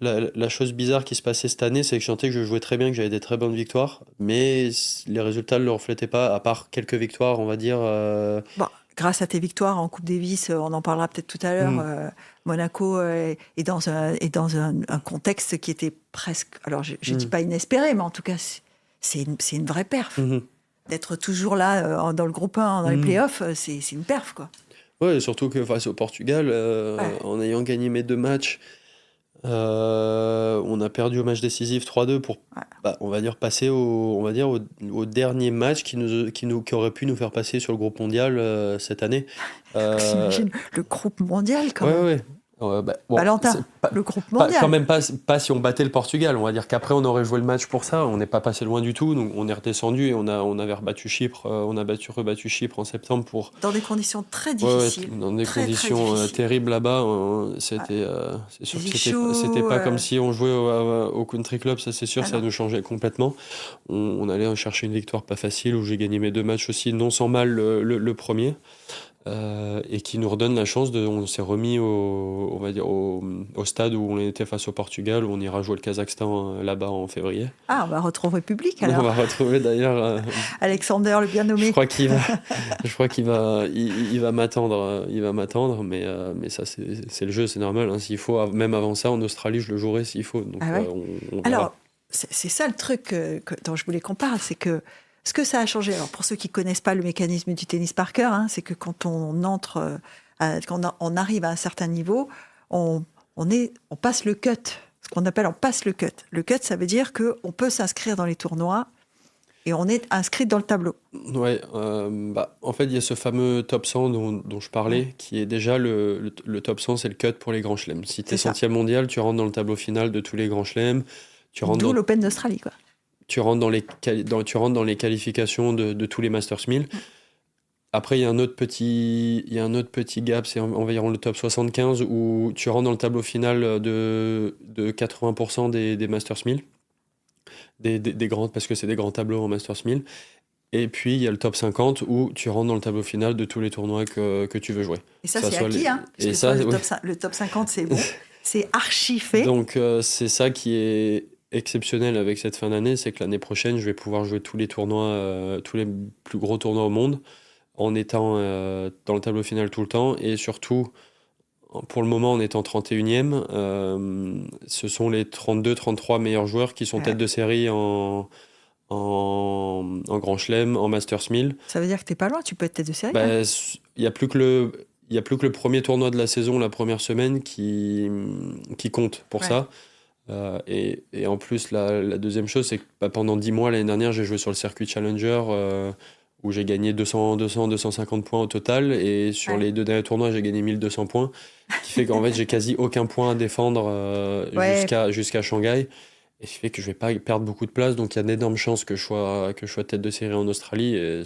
ouais. La chose bizarre qui se passait cette année, c'est que je sentais que je jouais très bien, que j'avais des très bonnes victoires, mais les résultats ne le reflétaient pas, à part quelques victoires, on va dire. Bon, grâce à tes victoires en Coupe Davis, on en parlera peut-être tout à l'heure, Hmm, Monaco est dans un contexte qui était presque, alors je ne dis hmm, pas inespéré, mais en tout cas, c'est une vraie perf. hmm, D'être toujours là dans le groupe 1, dans les hmm. playoffs, c'est une perf, quoi. Ouais, et surtout que face au Portugal, Ouais. en ayant gagné mes deux matchs, on a perdu au match décisif 3-2 pour, Ouais. bah, on va dire, passer on va dire, au dernier match qui aurait pu nous faire passer sur le groupe mondial cette année. Euh, T'imagines le groupe mondial, quand ouais, ouais, même. ouais. Bah, bon, Valentin, c'est pas, le groupe quand mondial. même pas si on battait le Portugal. On va dire qu'après, on aurait joué le match pour ça. On n'est pas passé loin du tout. Donc, on est redescendu et on avait rebattu Chypre. On a rebattu Chypre en septembre pour. Dans des conditions très Ouais, ouais, difficiles. dans des Très, très conditions difficiles. terribles là-bas, Ouais. c'est Il sûr que faisait c'était chaud. pas comme si on jouait au country club, ça c'est sûr, Ah ça non. nous changeait complètement. On allait chercher une victoire pas facile où j'ai gagné mes deux matchs aussi, non sans mal le premier, et qui nous redonne la chance on s'est remis on va dire au stade où on était face au Portugal, où on ira jouer le Kazakhstan là-bas en février. Ah, on va retrouver public, On alors. va retrouver d'ailleurs Alexander, le bien je nommé. crois qu'il va, je crois il va m'attendre, mais ça c'est le jeu, c'est normal, hein. S'il faut, même avant ça, en Australie, je le jouerai s'il faut. Donc Ah ouais. on verra. Alors, c'est ça le truc dont je voulais qu'on parle, c'est que ce que ça a changé, alors pour ceux qui connaissent pas le mécanisme du tennis par cœur, hein, c'est que quand on entre, on arrive à un certain niveau, on, on passe le cut, ce qu'on appelle on passe le cut. Le cut, ça veut dire qu'on peut s'inscrire dans les tournois et on est inscrit dans le tableau. Ouais, bah, en fait, il y a ce fameux top 100 dont je Ouais, parlais, qui est déjà le top 100, c'est le cut pour les grands chelems. Si tu es c'est ça. centième mondial, tu rentres dans le tableau final de tous les grands chelems. Tu rentres D'où dans, l'Open d'Australie, quoi. tu rentres dans les qualifications de tous les Masters 1000. Après, il y a un autre petit gap, c'est environ le top 75 où tu rentres dans le tableau final de 80% des Masters 1000, des grands, parce que c'est des grands tableaux en Masters 1000. Et puis, il y a le top 50 où tu rentres dans le tableau final de tous les tournois que tu veux jouer. Et ça, Que ça c'est soit acquis, hein, et puisque ça, toi, le oui. top 50, c'est bon. C'est archi fait. Donc, c'est ça qui est exceptionnel avec cette fin d'année, c'est que l'année prochaine, je vais pouvoir jouer tous les tournois, tous les plus gros tournois au monde, en étant dans le tableau final tout le temps, et surtout, pour le moment, en étant 31e, ce sont les 32-33 meilleurs joueurs qui sont tête Ouais. de série en Grand Chelem, en Masters 1000. Ça veut dire que t'es pas loin, tu peux être tête de série, hein. Bah, il y a plus que il y a plus que le premier tournoi de la saison, la première semaine, qui compte pour Ouais. ça. Et en plus, la deuxième chose, c'est que bah, pendant 10 mois l'année dernière, j'ai joué sur le circuit Challenger où j'ai gagné 250 points au total. Et sur Ouais. les deux derniers tournois, j'ai gagné 1200 points. Ce qui fait qu'en fait, j'ai quasi aucun point à défendre Ouais, jusqu'à Shanghai. Et ce qui fait que je vais pas perdre beaucoup de place. Donc il y a d'énormes chances que je sois tête de série en Australie. Et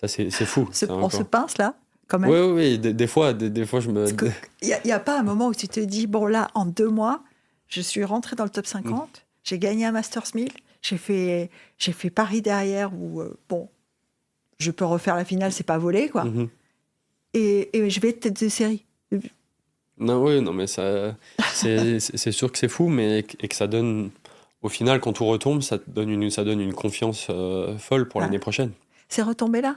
c'est fou. Ça, on se encore. pince là, quand Oui, même. oui, oui. Des fois, je me. Parce qu'il n'y a pas un moment où tu te dis, bon là, en 2 mois, je suis rentré dans le top 50, j'ai gagné un Masters 1000, j'ai fait Paris derrière, où, bon, je peux refaire la finale, c'est pas volé, quoi. Mhm. Et je vais être tête de série. Non, oui, non, mais c'est sûr que c'est fou, et que ça donne, au final, quand tout retombe, ça donne une confiance folle pour l'année Voilà. prochaine. C'est retombé là.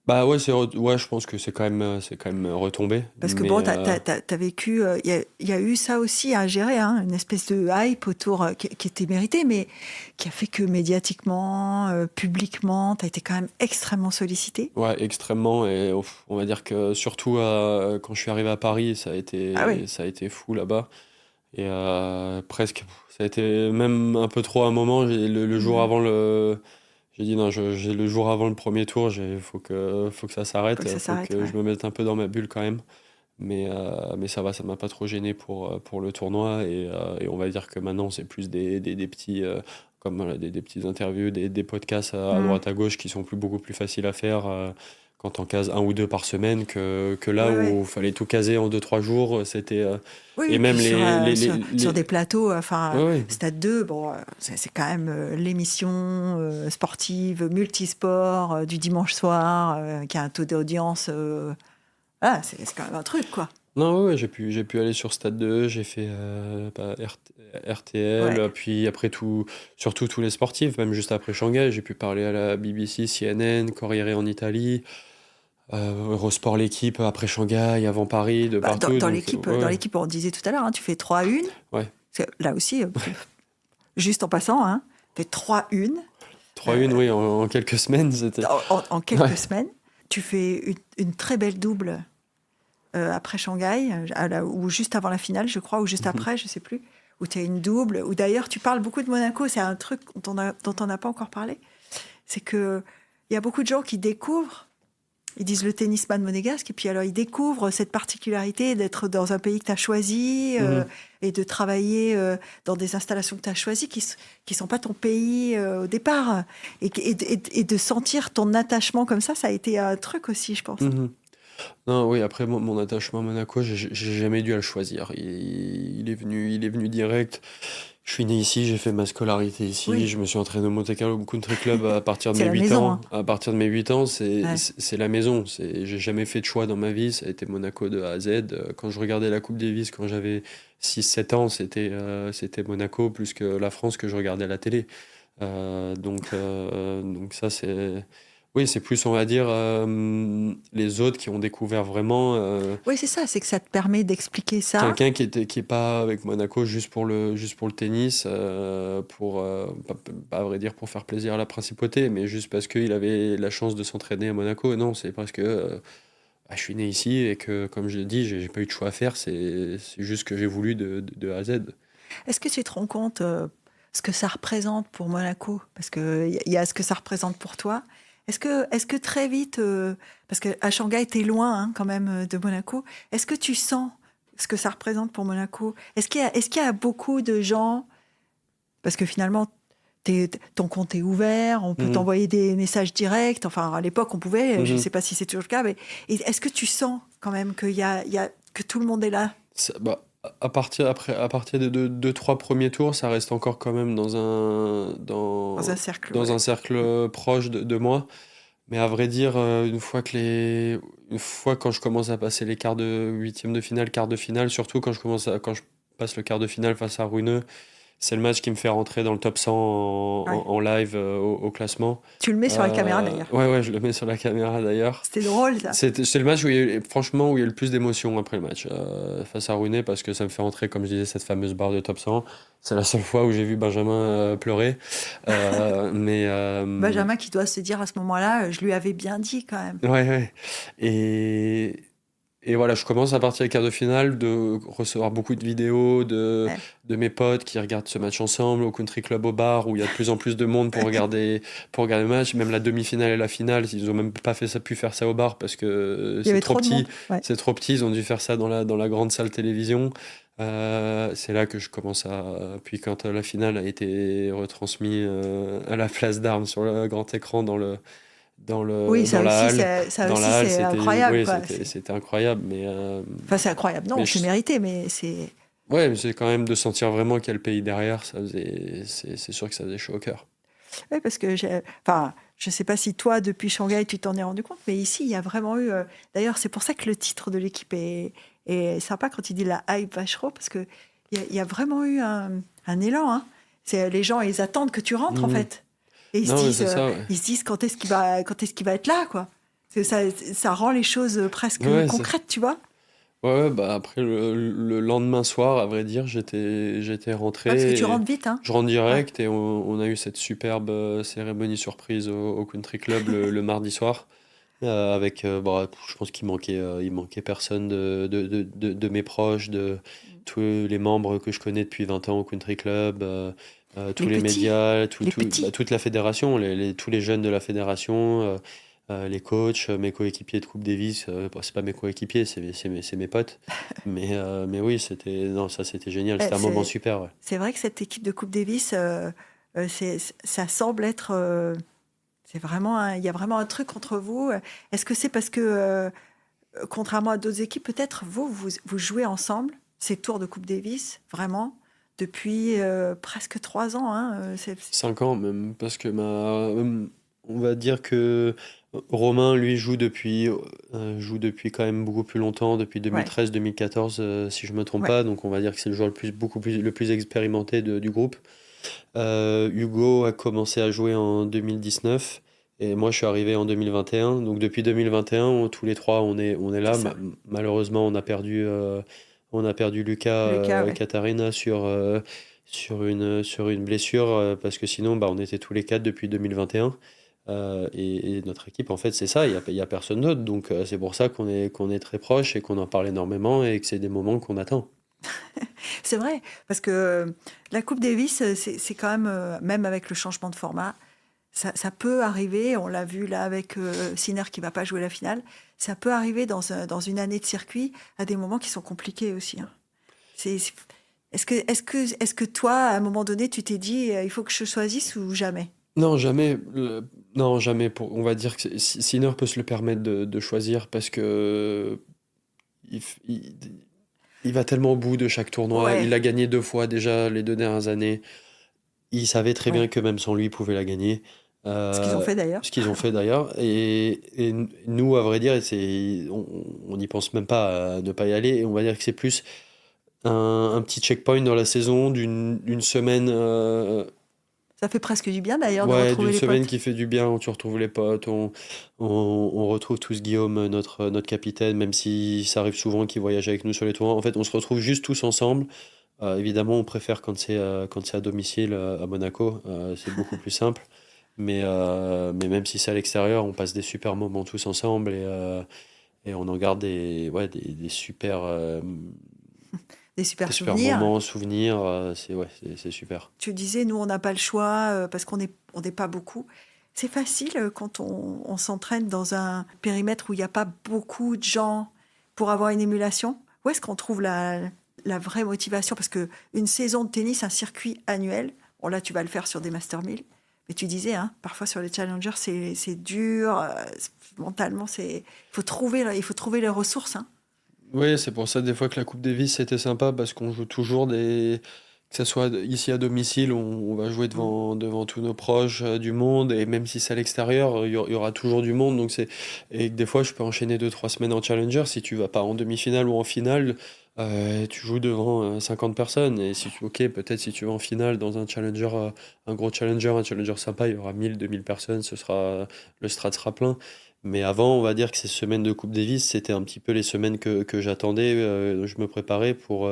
Bah ouais, ouais, je pense que c'est quand même retombé, Parce que bon, mais t'as vécu, il y a eu ça aussi à gérer, hein, une espèce de hype autour qui était méritée, mais qui a fait que médiatiquement, publiquement, t'as été quand même extrêmement sollicité. ouais, extrêmement, et on va dire que surtout quand je suis arrivé à Paris, Ah oui. ça a été fou là-bas, et presque, ça a été même un peu trop à un moment, le jour Mhm. avant j'ai dit non, j'ai le jour avant le premier tour, faut que ça Faut s'arrête, que ça faut s'arrête, que ouais. je me mette un peu dans ma bulle quand même. mais ça va, ça m'a pas trop gêné pour le tournoi. Et on va dire que maintenant, c'est plus des petits, comme voilà, des petites interviews, des podcasts à Hmm. droite à gauche qui sont beaucoup plus faciles à faire quand on case un ou deux par semaine que là Ouais, ouais. où il fallait tout caser en 2, 3 jours. Oui, Et et puis même sur des plateaux, enfin, ouais, ouais. Stade 2, bon, c'est quand même l'émission sportive multisport du dimanche soir qui a un taux d'audience. Voilà, c'est quand même un truc, quoi. Non, ouais, ouais, j'ai pu aller sur Stade 2, j'ai fait RTL, Ouais. puis après tout, surtout tous les sportifs, même juste après Shanghai, j'ai pu parler à la BBC, CNN, Corriere en Italie, Eurosport l'équipe après Shanghai, avant Paris, de Bah, partout, donc dans ouais, l'équipe, on disait tout à l'heure, hein, tu fais 3-1. ouais. Là aussi, juste en passant, hein, tu fais 3-1 3-1, oui, en quelques semaines, c'était. en Ouais. quelques semaines. Tu fais une très belle double après Shanghai, ou juste avant la finale, je crois, ou juste après, je sais plus, où tu as une double, où d'ailleurs tu parles beaucoup de Monaco, c'est un truc dont on n'a pas encore parlé, c'est que il y a beaucoup de gens qui découvrent, ils disent le tennisman monégasque, et puis alors ils découvrent cette particularité d'être dans un pays que tu as choisi Mhm. et de travailler dans des installations que tu as choisies qui sont pas ton pays au départ, et de sentir ton attachement comme ça a été un truc aussi, je pense. Mhm. Non, oui, après mon attachement à Monaco, j'ai jamais dû à le choisir. Il est venu direct. Je suis né ici, j'ai fait ma scolarité ici, Oui, je me suis entraîné au Monte Carlo Country Club à partir de c'est mes la 8 maison, hein. ans. À partir de mes 8 ans, c'est Ouais. c'est c'est la maison. J'ai jamais fait de choix dans ma vie, ça a été Monaco de A à Z. Quand je regardais la Coupe Davis quand j'avais 6 7 ans, c'était Monaco plus que la France que je regardais à la télé. Donc ça, c'est. Oui, c'est plus, on va dire, les autres qui ont découvert vraiment. Oui, c'est ça, c'est que ça te permet d'expliquer ça. Quelqu'un qui est pas avec Monaco juste pour le tennis, pas à vrai dire pour faire plaisir à la principauté, mais juste parce qu'il avait la chance de s'entraîner à Monaco. Non, c'est parce que bah, je suis né ici et que, comme je l'ai dit, j'ai pas eu de choix à faire. C'est juste que j'ai voulu de A à Z. Est-ce que tu te rends compte ce que ça représente pour Monaco? Parce qu'il y a ce que ça représente pour toi. Est-ce que très vite, parce qu'à Shanghai, tu es loin hein, quand même de Monaco, est-ce que tu sens ce que ça représente pour Monaco? Est-ce qu'il y a beaucoup de gens, parce que finalement, ton compte est ouvert, on peut Mhm. t'envoyer des messages directs, enfin à l'époque on pouvait, je ne Mhm. sais pas si c'est toujours le cas, mais est-ce que tu sens quand même que tout le monde est là Bah, à partir des deux, trois premiers tours, ça reste encore quand même dans un, dans un dans, cercle? dans Ouais. un cercle proche de moi. Mais à vrai dire, une fois quand je commence à passer les quarts de huitième de finale, quart de finale, surtout quand je passe le quart de finale face à Runeux, c'est le match qui me fait rentrer dans le top 100 Ouais. en live au classement. Tu le mets sur la caméra d'ailleurs. Ouais, ouais, je le mets sur la caméra d'ailleurs. C'était drôle ça. C'est le match où franchement, où il y a eu le plus d'émotions après le match, face à Runeux, parce que ça me fait rentrer, comme je disais, cette fameuse barre de top 100. C'est la seule fois où j'ai vu Benjamin pleurer. Mais, Benjamin qui doit se dire à ce moment-là, je lui avais bien dit quand même. ouais, ouais. Et, et voilà, je commence à partir des quarts de finale de recevoir beaucoup de vidéos Ouais. de mes potes qui regardent ce match ensemble au country club au bar où il y a de plus en plus de monde pour regarder le match. Même la demi-finale et la finale, ils ont même pas pu faire ça au bar parce que Il y c'est avait trop trop de petit. monde. Ouais. C'est trop petit, ils ont dû faire ça dans la grande salle télévision. C'est là que je commence à. Puis quand la finale a été retransmise à la place d'Armes sur le grand écran Oui, dans la halle. ça Dans aussi la halle, c'est c'était, incroyable oui, quoi. c'était incroyable, Enfin, c'est incroyable. Non, mais c'est mérité, mais c'est. ouais, mais c'est quand même de sentir vraiment qu'il y a le pays derrière, c'est sûr que ça faisait chaud au cœur. Ouais, parce que enfin, je sais pas si toi depuis Shanghai tu t'en es rendu compte, mais ici il y a vraiment eu. D'ailleurs, c'est pour ça que le titre de l'équipe est sympa quand il dit la hype Vachereau, parce que il y a vraiment eu un élan. Hein. Les gens, ils attendent que tu rentres en Mhm. fait. Et Non, mais c'est ça, ouais. ils se disent quand est-ce qu'il va être là, quoi. Ça rend les choses presque Ouais, concrètes, tu vois. ouais, bah après le lendemain soir, à vrai dire, j'étais Ouais, parce que tu rentré et rentres vite, hein. je rentre Ouais. direct et on a eu cette superbe cérémonie surprise au Country Club le mardi soir. Avec, bon, je pense qu'il manquait personne de mes proches, de tous les membres que je connais depuis 20 ans au Country Club, tous Les les petits, médias, les bah, petits. toute la fédération, tous les jeunes de la fédération. les coachs, mes coéquipiers de Coupe Davis. Bon, c'est pas mes coéquipiers, c'est mes potes. Mais oui, non, ça c'était génial. Eh, C'était un moment C'est super, ouais. c'est vrai que cette équipe de Coupe Davis, ça semble être. C'est vraiment il y a vraiment un truc entre vous. Est-ce que c'est parce que, contrairement à d'autres équipes, peut-être vous jouez ensemble ces tours de Coupe Davis, vraiment, depuis presque 3 ans, hein, 5 ans même, parce que on va dire que Romain, lui, joue depuis quand même beaucoup plus longtemps, depuis Ouais, 2013-2014, si je me trompe ouais. pas. Donc on va dire que c'est le joueur le plus expérimenté du groupe. Hugo a commencé à jouer en 2019 et moi je suis arrivé en 2021. Donc depuis 2021, tous les trois on est C'est là. ça. Malheureusement, on a perdu Lucas Lucas, ouais. Catarina sur une blessure parce que sinon on était tous les quatre depuis 2021. Et notre équipe, en fait, c'est ça, il y a personne d'autre. Donc c'est pour ça qu'on est très proches et qu'on en parle énormément et que c'est des moments qu'on attend. C'est vrai, parce que la Coupe Davis, c'est quand même, même avec le changement de format, ça peut arriver, on l'a vu là avec Sinner qui va pas jouer la finale, ça peut arriver dans une année de circuit à des moments qui sont compliqués aussi, hein. C'est- est-ce que toi, à un moment donné, tu t'es dit, il faut que je choisisse ou jamais? Non, jamais. Non, jamais. On va dire que Sinner peut se le permettre de choisir parce que il, f- il va tellement au bout de chaque tournoi. Il Ouais, l'a gagné 2 fois déjà les 2 dernières années. Il savait très bien ouais. que même sans lui, il pouvait la gagner. Ce qu'ils ont Euh, fait d'ailleurs. Ce qu'ils ont fait d'ailleurs. Et nous, à vrai dire, on n'y pense même pas à ne pas y aller. Et on va dire que c'est plus un petit checkpoint dans la saison d'une semaine. Ça fait presque du bien d'ailleurs de Ouais, d'une retrouver les semaine potes. qui fait du bien, où tu retrouves les potes, on retrouve tous Guillaume, notre capitaine, même si ça arrive souvent qu'il voyage avec nous sur les tournois. En fait, on se retrouve juste tous ensemble. Évidemment, on préfère quand c'est à domicile à Monaco, c'est beaucoup plus simple. Mais même si c'est à l'extérieur, on passe des super moments tous ensemble et on en garde ouais, des super, Des des super super souvenirs. moments, souvenirs. C'est super. Tu disais, nous, on n'a pas le choix parce qu'on n'est pas beaucoup. C'est facile quand on s'entraîne dans un périmètre où il n'y a pas beaucoup de gens pour avoir une émulation. Où est-ce qu'on trouve la vraie motivation? Parce que une saison de tennis, un circuit annuel, bon là, tu vas le faire sur des Master 1000. Mais tu disais, hein, parfois sur les Challengers, c'est dur. Mentalement, il faut trouver les ressources, hein. Oui, c'est pour ça des fois que la Coupe Davis c'était sympa parce qu'on joue toujours que ce soit ici à domicile, on va jouer Mm. devant tous nos proches du monde et même si c'est à l'extérieur, il y aura toujours du monde. Et que des fois je peux enchaîner 2, 3 semaines en Challenger. Si tu vas pas en demi-finale ou en finale, tu joues devant 50 personnes. Et ok, peut-être si tu vas en finale dans un Challenger, un gros Challenger, un Challenger sympa, il y aura 1000, 2000 personnes, le stade sera plein. Mais avant, on va dire que ces semaines de Coupe Davis, c'était un petit peu les semaines que j'attendais. Je me préparais pour.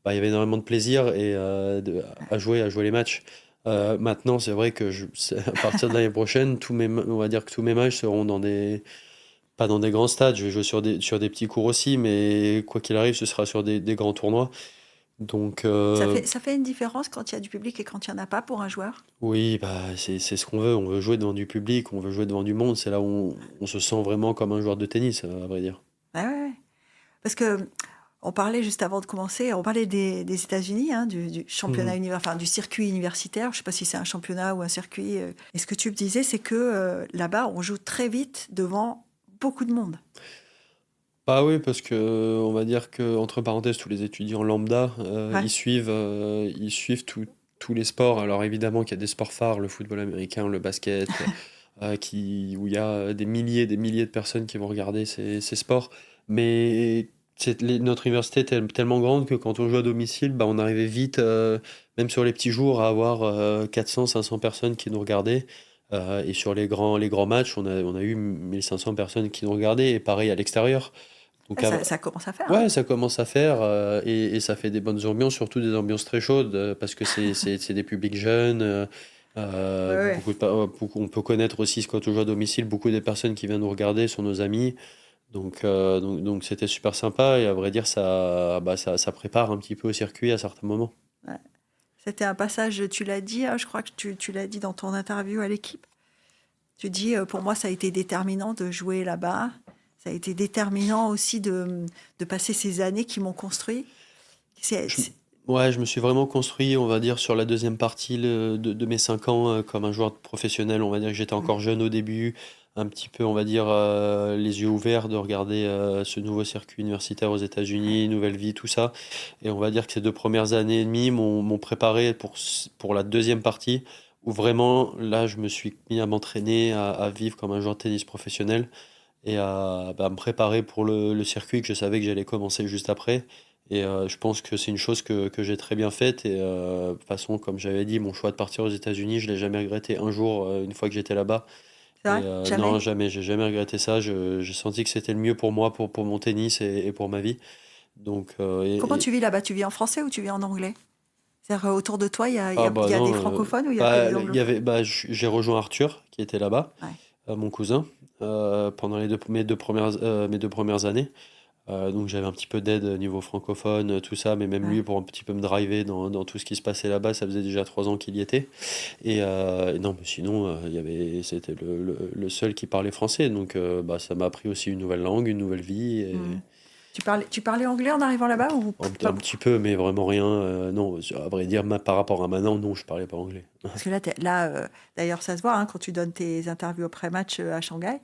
Il y avait énormément de plaisir et à jouer les matchs. Maintenant, c'est vrai que à partir de l'année prochaine, on va dire que tous mes matchs seront pas dans des grands stades. Je vais jouer sur des petits cours aussi, mais quoi qu'il arrive, ce sera sur des grands tournois. Donc, Ça fait une différence quand il y a du public et quand il n'y en a pas pour un joueur? oui, c'est ce qu'on veut. On veut jouer devant du public, on veut jouer devant du monde. C'est là où on se sent vraiment comme un joueur de tennis, à vrai dire. Ah ouais, ouais. Parce que on parlait juste avant de commencer, on parlait des États-Unis, hein, du championnat Mhm. enfin du circuit universitaire. Je ne sais pas si c'est un championnat ou un circuit. Et ce que tu me disais, c'est que là-bas, on joue très vite devant beaucoup de monde. Bah oui, parce que on va dire que entre parenthèses, tous les étudiants lambda, Ouais. ils suivent tous les sports. Alors évidemment qu'il y a des sports phares, le football américain, le basket, où il y a des milliers de personnes qui vont regarder ces sports. Mais notre université est tellement grande que quand on joue à domicile, bah, on arrivait vite, même sur les petits jours, à avoir 400, 500 personnes qui nous regardaient. Et sur les grands matchs, on a eu 1500 personnes qui nous regardaient. Et pareil à l'extérieur. Ah, Donc, ça commence à faire, hein. ouais, ça commence à faire et ça fait des bonnes ambiances, surtout des ambiances très chaudes parce que c'est des publics jeunes. Ouais, ouais. On peut connaître aussi, quand on joue à domicile, beaucoup des personnes qui viennent nous regarder sont nos amis. Donc c'était super sympa et à vrai dire, ça prépare un petit peu au circuit à certains moments. Ouais. C'était un passage, tu l'as dit, hein, je crois que tu l'as dit dans ton interview à l'équipe. Tu dis, pour moi, ça a été déterminant de jouer là-bas. Ça a été déterminant aussi de passer ces années qui m'ont construit. C'est, Je, c'est- ouais, je me suis vraiment construit, on va dire, sur la deuxième partie de mes 5 ans comme un joueur professionnel. On va dire que j'étais encore jeune au début, un petit peu, on va dire, les yeux ouverts de regarder ce nouveau circuit universitaire aux États-Unis, nouvelle vie, tout ça. Et on va dire que ces 2 premières années et demie m'ont préparé pour la deuxième partie, où vraiment, là, je me suis mis à m'entraîner, à vivre comme un joueur de tennis professionnel et à me préparer pour le circuit que je savais que j'allais commencer juste après. Et je pense que c'est une chose que j'ai très bien faite. Et de toute façon, comme j'avais dit, mon choix de partir aux États-Unis, je l'ai jamais regretté un jour, une fois que j'étais là-bas. Et vrai? non, Jamais? jamais, j'ai jamais regretté ça. J'ai senti que c'était le mieux pour moi, pour mon tennis et pour ma vie. Donc, Comment tu vis là-bas? Tu vis en français ou tu vis en anglais? C'est-à-dire, autour de toi, ah bah il y a des non, francophones ou il y a que bah, des anglophones? j'ai rejoint Arthur, qui était là-bas, Ouais. mon cousin, pendant mes 2 premières années. Donc j'avais un petit peu d'aide niveau francophone, tout ça, mais même Ouais. lui pour un petit peu me driver dans tout ce qui se passait là-bas, ça faisait déjà 3 ans qu'il y était. Et non, mais sinon, c'était le seul qui parlait français, donc bah, ça m'a appris aussi une nouvelle langue, une nouvelle vie, Hmm. Tu parlais anglais en arrivant là-bas ou pas un beaucoup? petit peu, mais vraiment rien. Non, à vrai dire, par rapport à maintenant, non, je parlais pas anglais. Parce que d'ailleurs, ça se voit hein, quand tu donnes tes interviews après match à Shanghai,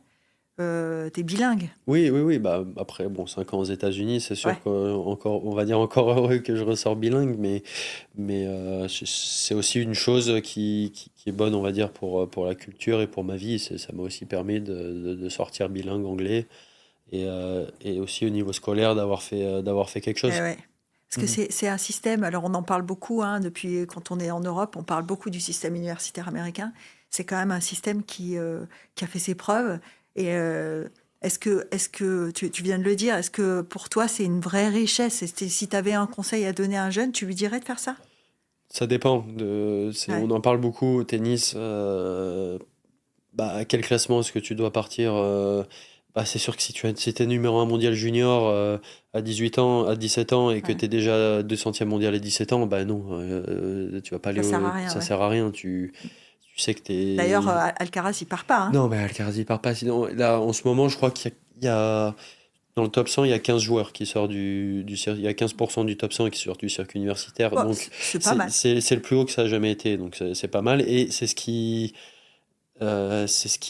t'es bilingue. Oui, oui, oui, bah après, bon, 5 ans aux États-Unis, c'est sûr Ouais. qu'on va dire encore heureux que je ressors bilingue, mais c'est aussi une chose qui est bonne, on va dire, pour la culture et pour ma vie. Ça m'a aussi permis de sortir bilingue anglais et aussi au niveau scolaire d'avoir fait quelque Eh chose. ouais. Parce que Mhm. c'est un système, alors on en parle beaucoup hein, depuis quand on est en Europe, on parle beaucoup du système universitaire américain. C'est quand même un système qui a fait ses preuves. Et est-ce que tu viens de le dire, est-ce que pour toi c'est une vraie richesse? Si tu avais un conseil à donner à un jeune, tu lui dirais de faire ça? Ça dépend. Ouais, On en parle beaucoup au tennis. Bah, à quel classement est-ce que tu dois partir bah, c'est sûr que si t'es numéro un mondial junior à 18 ans, à 17 ans et que ouais. tu es déjà 200e mondial à 17 ans, bah non, tu vas pas aller Ça sert à rien, ça ouais. sert à rien. Tu sais que D'ailleurs, t'es. Alcaraz, il part pas, hein. Non, mais Alcaraz il part pas. Sinon, là, en ce moment, je crois qu'il y a dans le top 100, il y a 15 joueurs qui sortent il y a 15% du top 100 qui sortent du circuit universitaire. Bon, Donc, c'est pas mal. c'est le plus haut que ça a jamais été. Donc, c'est pas mal. Et c'est ce qui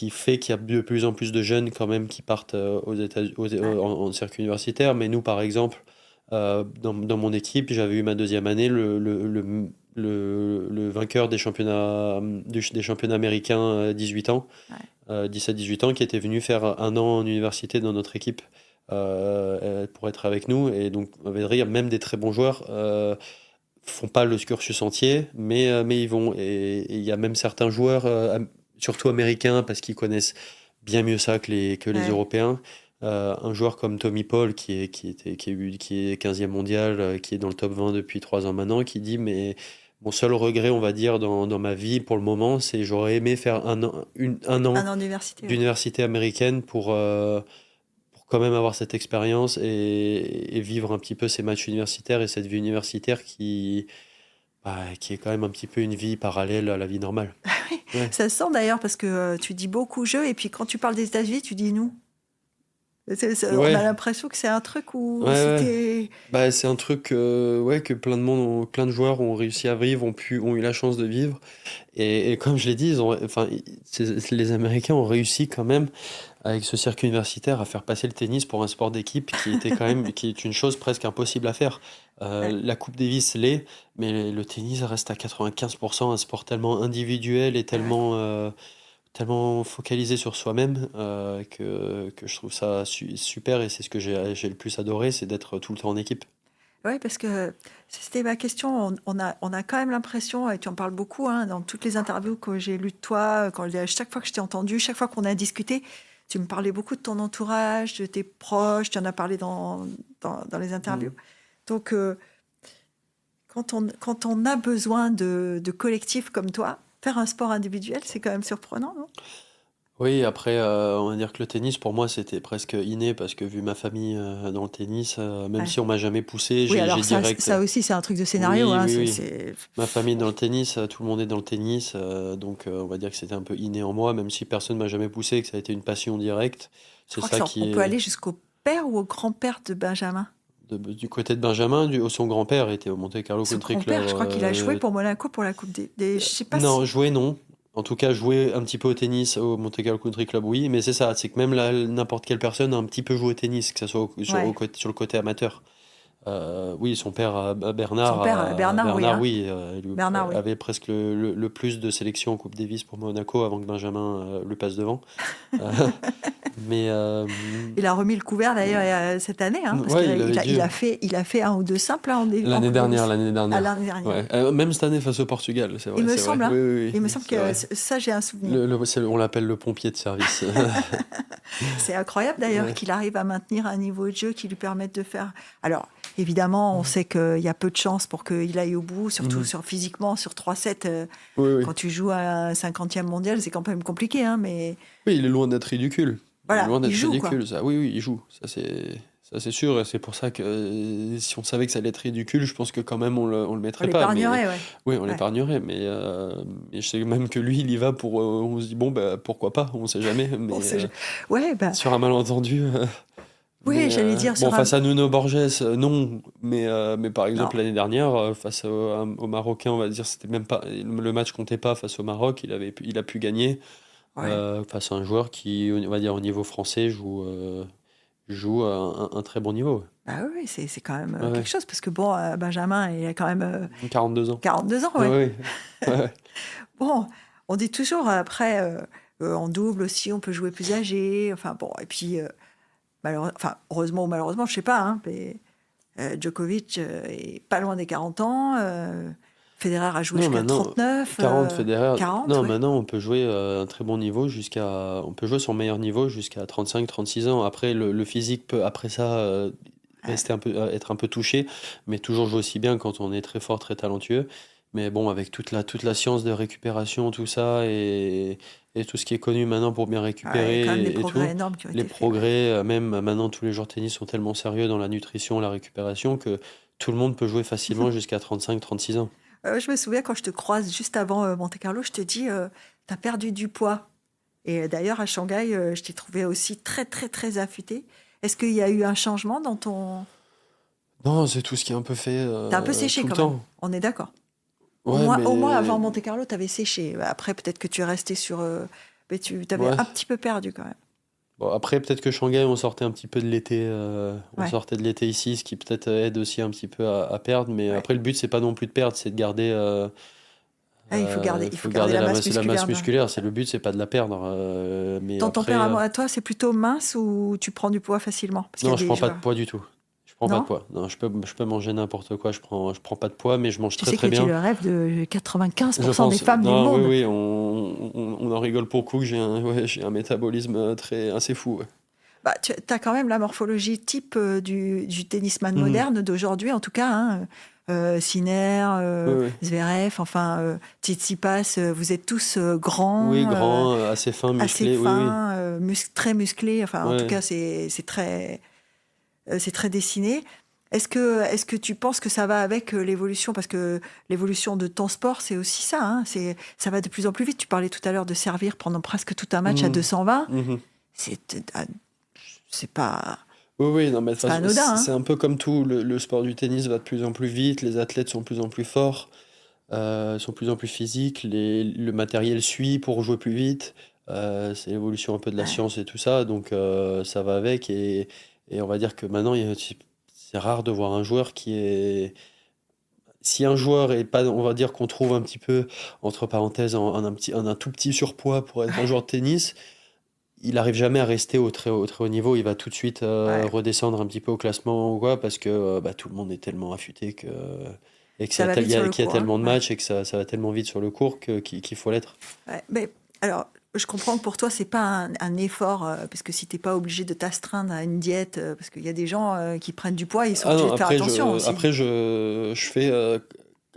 fait qu'il y a de plus en plus de jeunes quand même qui partent aux États, Ouais, en circuit universitaire. Mais nous, par exemple, dans mon équipe, j'avais eu ma deuxième année le vainqueur des championnats, des championnats américains 18 ans, ouais, 17-18 ans, qui était venu faire un an en université dans notre équipe pour être avec nous. Et donc, on va dire, même des très bons joueurs font pas le cursus entier, mais ils vont. Et il y a même certains joueurs, surtout américains, parce qu'ils connaissent bien mieux ça que les ouais. Européens. Un joueur comme Tommy Paul, qui est 15e mondial, qui est dans le top 20 depuis 3 ans maintenant, qui dit, mais mon seul regret, on va dire, dans ma vie pour le moment, c'est j'aurais aimé faire un Un an an d'université, ouais. d'université américaine pour quand même avoir cette expérience et vivre un petit peu ces matchs universitaires et cette vie universitaire qui est quand même un petit peu une vie parallèle à la vie normale. Ouais, Ça se sent d'ailleurs parce que tu dis beaucoup jeu et puis quand tu parles des États-Unis, tu dis nous. On a ouais, l'impression que c'est un truc ouais, où ouais. c'était. Bah, c'est un truc ouais, que plein de joueurs ont réussi à vivre, ont eu la chance de vivre. Et comme je l'ai dit, les Américains ont réussi quand même avec ce circuit universitaire à faire passer le tennis pour un sport d'équipe qui est une chose presque impossible à faire. Ouais, La Coupe Davis l'est, mais le tennis reste à 95% un sport tellement individuel et ouais, ouais. tellement focalisé sur soi-même que je trouve ça super et c'est ce que j'ai le plus adoré, c'est d'être tout le temps en équipe. Ouais, parce que c'était ma question. On a quand même l'impression, et tu en parles beaucoup hein, dans toutes les interviews que j'ai lues de toi, chaque fois que je t'ai entendu, chaque fois qu'on a discuté, tu me parlais beaucoup de ton entourage, de tes proches, tu en as parlé dans les interviews. Mm. Donc, quand on a besoin de collectifs comme toi, faire un sport individuel, c'est quand même surprenant, non? Oui, après, on va dire que le tennis, pour moi, c'était presque inné parce que vu ma famille dans le tennis, même Ouais. si on m'a jamais poussé, Oui, j'ai alors ça, direct. ça aussi, c'est un truc de scénario, Oui, hein. oui, C'est, oui. c'est... Ma famille dans le tennis, tout le monde est dans le tennis, donc on va dire que c'était un peu inné en moi, même si personne m'a jamais poussé et que ça a été une passion directe. Je C'est crois que ça ça, on qui peut est aller jusqu'au père ou au grand-père de Benjamin. du côté de Benjamin, son grand-père était au Monte Carlo Son Country Club. grand-père, je crois qu'il a joué pour Monaco pour la Coupe je sais pas Non, si... jouer non. En tout cas, jouer un petit peu au tennis au Monte Carlo Country Club, oui, mais c'est ça, c'est que même là, n'importe quelle personne a un petit peu joué au tennis, que ce soit Ouais, sur le côté amateur. Oui, son père, son père, Bernard, oui, Bernard, hein. oui, Bernard, oui. avait presque le plus de sélections en Coupe Davis pour Monaco avant que Benjamin lui passe devant. Euh, mais Il a remis le couvert d'ailleurs cette année, hein, parce ouais, qu'il a, il avait dit il a fait un ou deux simples hein, en Coupe Davis. l'année À dernière. l'année dernière, Ouais. oui. Même cette année face au Portugal, c'est Il vrai, me c'est vrai. semble, Oui, hein. oui, Il me oui, semble c'est que vrai. ça, j'ai un souvenir. On l'appelle le pompier de service. C'est incroyable d'ailleurs Ouais. qu'il arrive à maintenir un niveau de jeu qui lui permette de faire. Alors, évidemment, on sait qu'il y a peu de chances pour qu'il aille au bout, surtout Mhm. physiquement, sur 3 sets. Oui, Quand oui. tu joues à un 50e mondial, c'est quand même compliqué, hein, mais Oui, il est loin d'être ridicule. Il est voilà, loin il d'être joue, quoi. ridicule, ça. Oui, oui, il joue. Ça c'est sûr. Et c'est pour ça que si on savait que ça allait être ridicule, je pense que quand même on le On mettrait pas. Mais l'épargnerait, ouais. oui, on Ouais. l'épargnerait. Mais je sais même que lui, il y va pour. On se dit bon, bah pourquoi pas. On sait jamais. Bon, Mais ouais, bah, sur un malentendu. oui, Mais j'allais dire bon, sur un. face à Nuno Borges, non. Mais par Non, exemple l'année dernière, face au Marocain, on va dire, c'était même pas le match comptait pas face au Maroc. Il a pu gagner. ouais. Face à un joueur qui, on va dire au niveau français, joue à un très bon niveau. Bah oui, oui, c'est quand même Ouais, quelque ouais. chose, parce que bon, Benjamin, il a quand même 42 ans. 42 ans, Ouais, ouais. ouais. Ouais, ouais. Bon, on dit toujours après, en double aussi, on peut jouer plus âgé. Enfin bon, et puis, enfin, heureusement ou malheureusement, je sais pas, hein, mais Djokovic est pas loin des 40 ans. Federer a joué Non, jusqu'à maintenant, 39, 40 Federer. 40, Non, ouais. maintenant, on peut jouer un très bon niveau jusqu'à. On peut jouer son meilleur niveau jusqu'à 35, 36 ans. Après, le physique peut, après ça, Ouais. être un peu touché, mais toujours jouer aussi bien quand on est très fort, très talentueux. Mais bon, avec toute la science de récupération, tout ça, et tout ce qui est connu maintenant pour bien Ouais, il y a quand même des récupérer et progrès tout, énormes qui ont les été faits, ouais. progrès, même maintenant, tous les joueurs de tennis sont tellement sérieux dans la nutrition, la récupération, que tout le monde peut jouer facilement jusqu'à 35, 36 ans. Je me souviens quand je te croise juste avant Monte-Carlo, je te dis, t'as perdu du poids. Et d'ailleurs, à Shanghai, je t'ai trouvé aussi très, très, très affûté. Est-ce qu'il y a eu un changement dans ton... Non, c'est tout ce qui est un peu fait T'as un peu séché tout le quand même, temps. on est d'accord. Ouais, Au moins mais avant Monte-Carlo, t'avais séché. Après, peut-être que tu es resté sur... mais tu t'avais ouais. un petit peu perdu quand même. Bon, après, peut-être que Shanghai, on sortait un petit peu de l'été. On Ouais, sortait de l'été ici, ce qui peut-être aide aussi un petit peu à perdre. Mais ouais. après, le but, c'est pas non plus de perdre, c'est de garder. Ah, il faut Faut garder garder la masse la masse musculaire. musculaire. C'est le but, c'est pas de la perdre. Mais Ton après, tempérament à toi, c'est plutôt mince ou tu prends du poids facilement? Parce qu'il y a non, je des prends pas de joueurs. poids du tout. Je prends pas de Non? poids. Non, je peux manger n'importe quoi. Je prends pas de poids, mais je mange Tu très sais très que tu es bien. le rêve de Je 95% des pense, femmes du non, oui, monde. oui, on en rigole beaucoup que j'ai un métabolisme assez fou. Ouais. Bah, tu as quand même la morphologie type du tennisman Mhm. moderne d'aujourd'hui, en tout cas. Hein. Sinner, Oui, oui. Zverev, enfin, Tsitsipas, vous êtes tous Oui, grands, grand, assez fin, assez musclé, oui, oui. fins, très musclés. Enfin, en tout Ouais. cas, c'est très dessiné. Est-ce que tu penses que ça va avec l'évolution? Parce que l'évolution de ton sport, c'est aussi ça. Hein. Ça va de plus en plus vite. Tu parlais tout à l'heure de servir pendant presque tout un match à Mhm. 220. Mhm. C'est c'est pas, Oui, oui, non, mais de toute c'est pas façon, anodin. Hein. c'est un peu comme tout. Le sport du tennis va de plus en plus vite, les athlètes sont de plus en plus forts, sont de plus en plus physiques, le matériel suit pour jouer plus vite. C'est l'évolution un peu de la Ouais. science et tout ça, donc ça va avec. Et on va dire que maintenant, c'est rare de voir un joueur qui est. Si un joueur est pas, on va dire qu'on trouve un petit peu, entre parenthèses, un tout petit surpoids pour être un joueur de tennis, il arrive jamais à rester au très haut niveau. Il va tout de suite Ouais. redescendre un petit peu au classement ou quoi, parce que bah, tout le monde est tellement affûté et Ça va vite sur le qu'il y a court. Hein. tellement de Ouais. matchs et que ça va tellement vite sur le court qu'il faut l'être. Ouais. Mais alors, je comprends que pour toi, c'est pas un effort, parce que si t'es pas obligé de t'astreindre à une diète, parce qu'il y a des gens qui prennent du poids, ils sont Ah obligés non, de faire attention aussi. je fais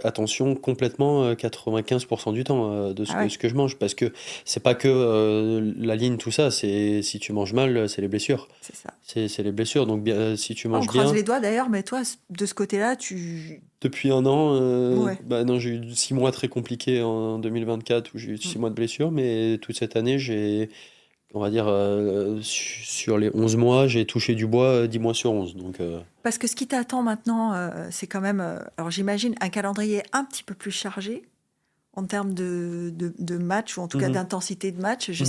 attention complètement 95% du temps de Ah ouais, ce que je mange. Parce que c'est pas que la ligne, tout ça. C'est, si tu manges mal, c'est les blessures. c'est ça. C'est les blessures. Donc, si tu On manges croise bien, les doigts d'ailleurs, mais toi, de ce côté-là, tu... depuis un an, Ouais. bah non, j'ai eu 6 mois très compliqués en 2024 où j'ai eu Mm. 6 mois de blessures. Mais toute cette année, on va dire, sur les 11 mois, j'ai touché du bois 10 mois sur 11. Donc, Parce que ce qui t'attend maintenant, c'est quand même, alors j'imagine, un calendrier un petit peu plus chargé en termes de match, ou en tout cas mhm, d'intensité de match. mhm. Je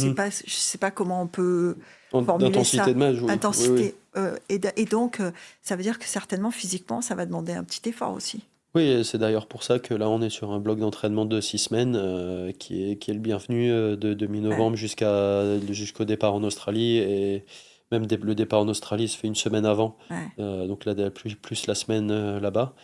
sais pas comment on peut formuler D'intensité ça. de match, oui, oui, oui. Intensité. Et donc, ça veut dire que certainement, physiquement, ça va demander un petit effort aussi. Oui, et c'est d'ailleurs pour ça que là, on est sur un bloc d'entraînement de 6 semaines qui est le bienvenu de Ouais, mi-novembre jusqu'au départ en Australie. Et même le départ en Australie se fait une semaine avant. ouais. Donc là, plus la semaine là-bas,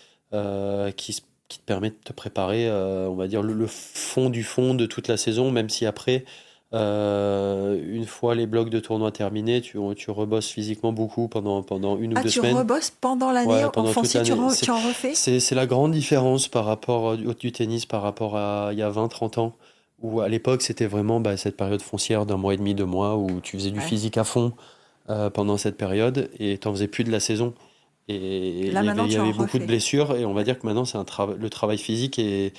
qui te permet de te préparer, on va dire, le fond du fond de toute la saison, même si après, une fois les blocs de tournoi terminés, tu rebosses physiquement beaucoup pendant une ou Ah, deux tu semaines. rebosses pendant l'année, Ouais, pendant toute offensive, l'année. tu en refais? C'est la grande différence par rapport du tennis par rapport à il y a 20 30 ans, où à l'époque c'était vraiment bah, cette période foncière d'un mois et demi, 2 mois, où tu faisais du Ouais. physique à fond pendant cette période et t'en faisais plus de la saison. Et Là, maintenant, il y tu en avait beaucoup de refais. blessures, et on va Ouais, dire que maintenant le travail physique est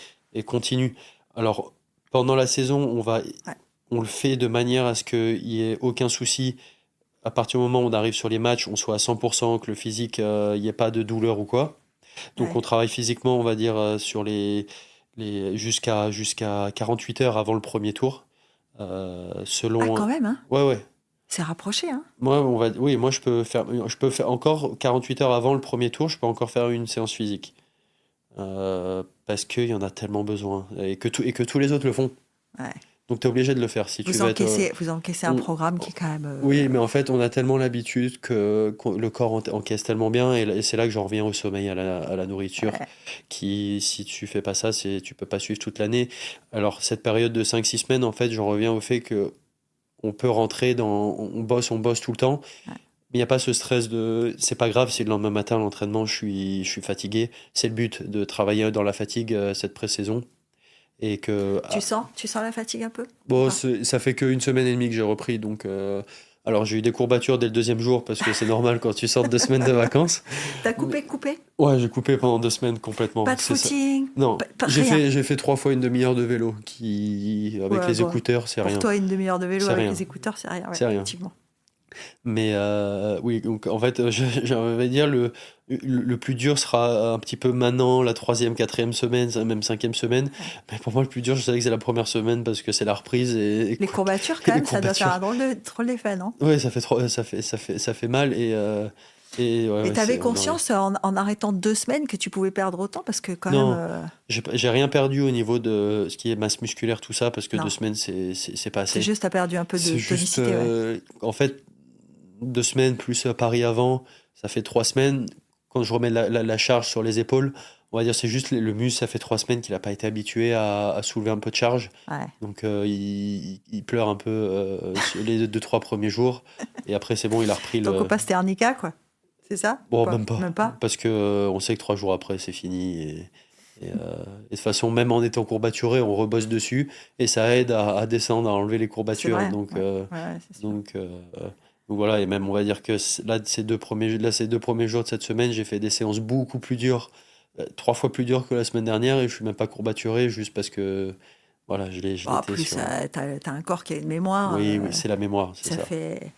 continu. Alors, pendant la saison, ouais, on le fait de manière à ce qu'il n'y ait aucun souci. À partir du moment où on arrive sur les matchs, on soit à 100%, que le physique, il n'y ait pas de douleur ou quoi. Donc on ouais. travaille physiquement, on va dire, sur jusqu'à 48 heures avant le premier tour. Ah, Selon. quand même, hein? Ouais, ouais. C'est rapproché, hein? Oui, moi je peux faire encore 48 heures avant le premier tour, je peux encore faire une séance physique. Parce qu'il y en a tellement besoin. Et que tous les autres le font. Ouais. Donc tu es obligé de le faire si tu veux être. Vous encaissez un On- programme qui est quand même... Oui, mais en fait, on a tellement l'habitude que le corps encaisse tellement bien, et c'est là que j'en reviens au sommeil, à la nourriture, Ouais. qui, si tu fais pas ça, tu peux pas suivre toute l'année. Alors, cette période de 5 6 semaines, en fait, j'en reviens au fait que on peut rentrer on bosse tout le temps, Ouais. mais il n'y a pas ce stress c'est pas grave si le lendemain matin, l'entraînement, je suis fatigué. C'est le but de travailler dans la fatigue, cette pré-saison, et que, Tu sens la fatigue un peu ou bon, pas? ça fait qu'une semaine et demie que j'ai repris, donc alors j'ai eu des courbatures dès le deuxième jour parce que c'est normal quand tu sors de 2 semaines de vacances. T'as Mais- coupé? Ouais, j'ai coupé pendant 2 semaines complètement, Pas de c'est ça. footing? Non, j'ai Rien. fait j'ai fait 3 fois une demi-heure de vélo qui avec Ouais, les bon. écouteurs, c'est Pour rien, toi, une demi-heure de vélo c'est avec les rien, écouteurs, c'est rien. Ouais, c'est rien. effectivement. Mais oui, donc en fait, j'aimerais dire le plus dur sera un petit peu maintenant, la troisième, quatrième semaine, même cinquième semaine. Ouais. Mais pour moi, le plus dur, je savais que c'est la première semaine parce que c'est la reprise Les courbatures, et quand les même, ça doit faire un courbatures. drôle d'effet, non? Ouais, ça fait mal, et ouais, Et ouais, t'avais on en. conscience, en arrêtant 2 semaines, que tu pouvais perdre autant? Parce que quand même... Non, j'ai rien perdu au niveau de ce qui est masse musculaire, tout ça, parce que deux non. semaines, c'est pas C'est assez. juste, t'as perdu un peu de C'est juste, tonicité, ouais. en fait, 2 semaines plus Paris avant, ça fait 3 semaines. Quand je remets la charge sur les épaules, on va dire c'est juste le muscle, ça fait 3 semaines qu'il n'a pas été habitué à soulever un peu de charge. Ouais. Donc il pleure un peu sur les 2 3 premiers jours. Et après, c'est bon, il a repris Ton le. copain, c'était arnica, quoi. C'est ça? Ou Bon, pas? même pas. Même pas? Parce que on sait que 3 jours après, c'est fini. Et de toute façon, même en étant courbaturé, on rebosse dessus. Et ça aide à descendre, à enlever les C'est courbatures. vrai, Donc, ouais. Ouais, ouais, c'est sûr. donc, euh, donc voilà. Et même, on va dire que ces 2 premiers jours de cette semaine, j'ai fait des séances beaucoup plus dures. 3 fois plus dures que la semaine dernière. Et je suis même pas courbaturé juste parce que, voilà, je Bon, l'étais plus, sur. t'as un corps qui a une mémoire. Oui, oui, c'est la mémoire, c'est Ça ça. fait...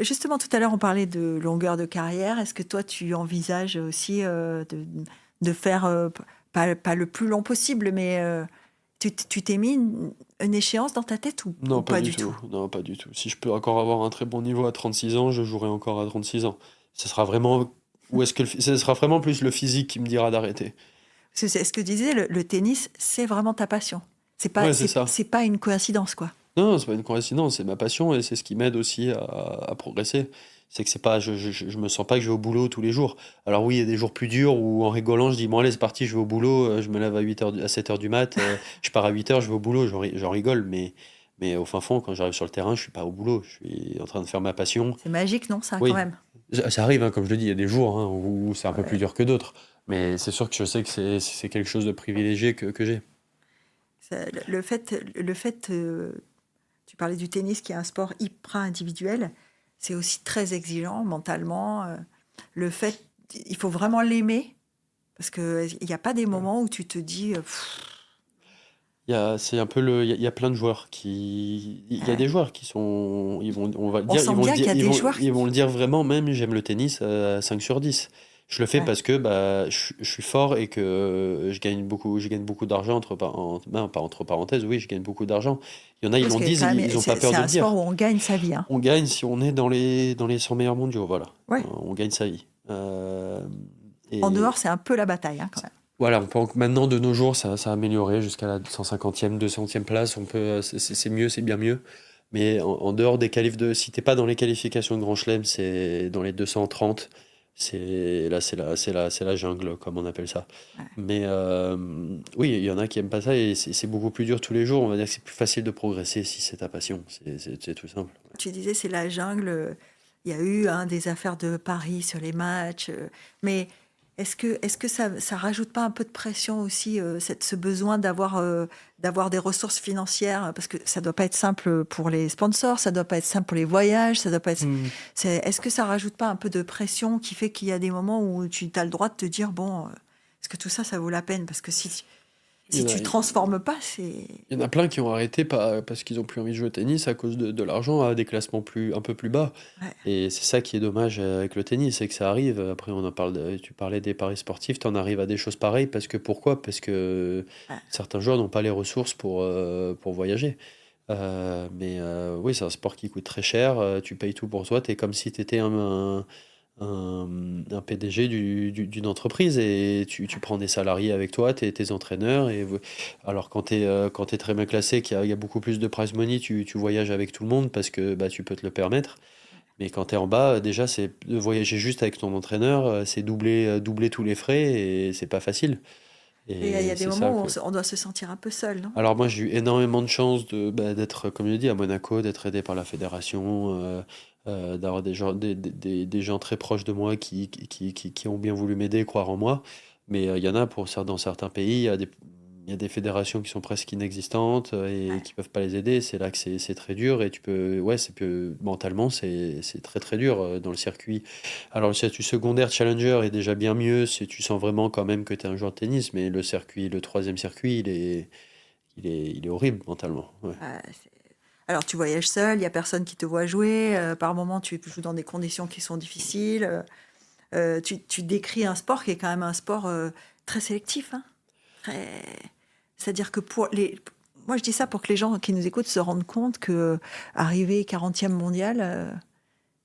Justement, tout à l'heure, on parlait de longueur de carrière. Est-ce que toi, tu envisages aussi de faire, pas le plus long possible, mais tu t'es mis une échéance dans ta tête, ou Non, pas pas du du tout. tout? Non, pas du tout. Si je peux encore avoir un très bon niveau à 36 ans, je jouerai encore à 36 ans. Ce sera vraiment. Ou est-ce que ce sera vraiment plus le physique qui me dira d'arrêter? Parce que c'est ce que tu disais, le tennis, c'est vraiment ta passion. Ouais, c'est ça. C'est pas une coïncidence, quoi. Non, c'est pas une coïncidence, c'est ma passion, et c'est ce qui m'aide aussi à progresser. C'est que c'est pas, je me sens pas que je vais au boulot tous les jours. Alors oui, il y a des jours plus durs où en rigolant, je dis, bon allez, c'est parti, je vais au boulot, je me lève à 8 heures, à 7 heures du mat, je pars à 8 heures, je vais au boulot, j'en rigole, mais au fin fond, quand j'arrive sur le terrain, je suis pas au boulot, je suis en train de faire ma passion. C'est magique, non, ça, quand Oui, même? ça arrive, hein, comme je le dis, il y a des jours, hein, où c'est un peu plus Ouais. dur que d'autres. Mais c'est sûr que je sais que c'est quelque chose de privilégié que j'ai. Tu parlais du tennis qui est un sport hyper individuel, c'est aussi très exigeant mentalement. Le fait, il faut vraiment l'aimer parce qu'il n'y a pas des moments où tu te dis, C'est un peu il y a plein de joueurs il y a ouais. des joueurs qui sont, on va le On dire, sent bien qu'il y a des joueurs ils vont le dire vraiment même, j'aime le tennis à 5 sur 10. Je le fais ouais. parce que bah, je suis fort et que je gagne beaucoup d'argent pas entre parenthèses, oui, je gagne beaucoup d'argent. Il y en a, ils Parce l'ont que dit, quand même, ils ont pas peur c'est de un le sport dire. où on gagne sa vie, hein. On gagne si on est dans les 100 meilleurs mondiaux, voilà. Ouais. On gagne sa vie. En Et dehors, c'est un peu la bataille, hein, quand même. voilà, maintenant de nos jours, ça a amélioré jusqu'à la 150e, 200e place. C'est mieux, c'est bien mieux. Mais en dehors des qualifs si t'es pas dans les qualifications de Grand Chelem, c'est dans les 230. C'est la jungle, comme on appelle ça. Ouais. Mais oui, il y en a qui aiment pas ça et c'est beaucoup plus dur tous les jours. On va dire que c'est plus facile de progresser si c'est ta passion. C'est tout simple. Tu disais, c'est la jungle. Il y a eu des affaires de paris sur les matchs. Mais est-ce que ça rajoute pas un peu de pression aussi, ce besoin d'avoir des ressources financières? Parce que ça doit pas être simple pour les sponsors, ça doit pas être simple pour les voyages, ça doit pas être. Est-ce que ça rajoute pas un peu de pression qui fait qu'il y a des moments où tu as le droit de te dire, bon, est-ce que tout ça, ça vaut la peine? Parce que Il si y en a, tu transformes pas, c'est. Il y en a plein qui ont arrêté parce qu'ils ont plus envie de jouer au tennis à cause de l'argent à des classements un peu plus bas. Ouais, Et c'est ça qui est dommage avec le tennis, c'est que ça arrive. Après, tu parlais des paris sportifs, tu en arrives à des choses pareilles pourquoi? Parce que ouais. certains joueurs n'ont pas les ressources pour voyager. Oui, c'est un sport qui coûte très cher. Tu payes tout pour toi. Tu es comme si tu étais un PDG d'une entreprise et tu prends des salariés avec toi, tes entraîneurs. Alors quand tu es très bien classé, qu'il y a beaucoup plus de prize money, tu voyages avec tout le monde parce que bah, tu peux te le permettre. Mais quand tu es en bas, déjà, c'est de voyager juste avec ton entraîneur, c'est doubler tous les frais et c'est pas facile. Et il y Et a des c'est ça moments où que. on doit se sentir un peu seul, non? Alors moi, j'ai eu énormément de chance d'être, comme je dis, à Monaco, d'être aidé par la fédération, d'avoir des gens très proches de moi qui ont bien voulu m'aider, croire en moi. Mais il y en a dans certains pays, il y a des fédérations qui sont presque inexistantes et Ouais. qui peuvent pas les aider. C'est là que c'est très dur et mentalement, c'est très très dur dans le circuit. Alors le circuit secondaire Challenger est déjà bien mieux si tu sens vraiment quand même que tu es un joueur de tennis, mais le troisième circuit, il est horrible mentalement. Ouais. Ouais, alors, tu voyages seul, il y a personne qui te voit jouer. Par moments, tu joues dans des conditions qui sont difficiles. Tu décris un sport qui est quand même un sport très sélectif, hein. Très... C'est-à-dire que moi, je dis ça pour que les gens qui nous écoutent se rendent compte que arriver 40e mondial,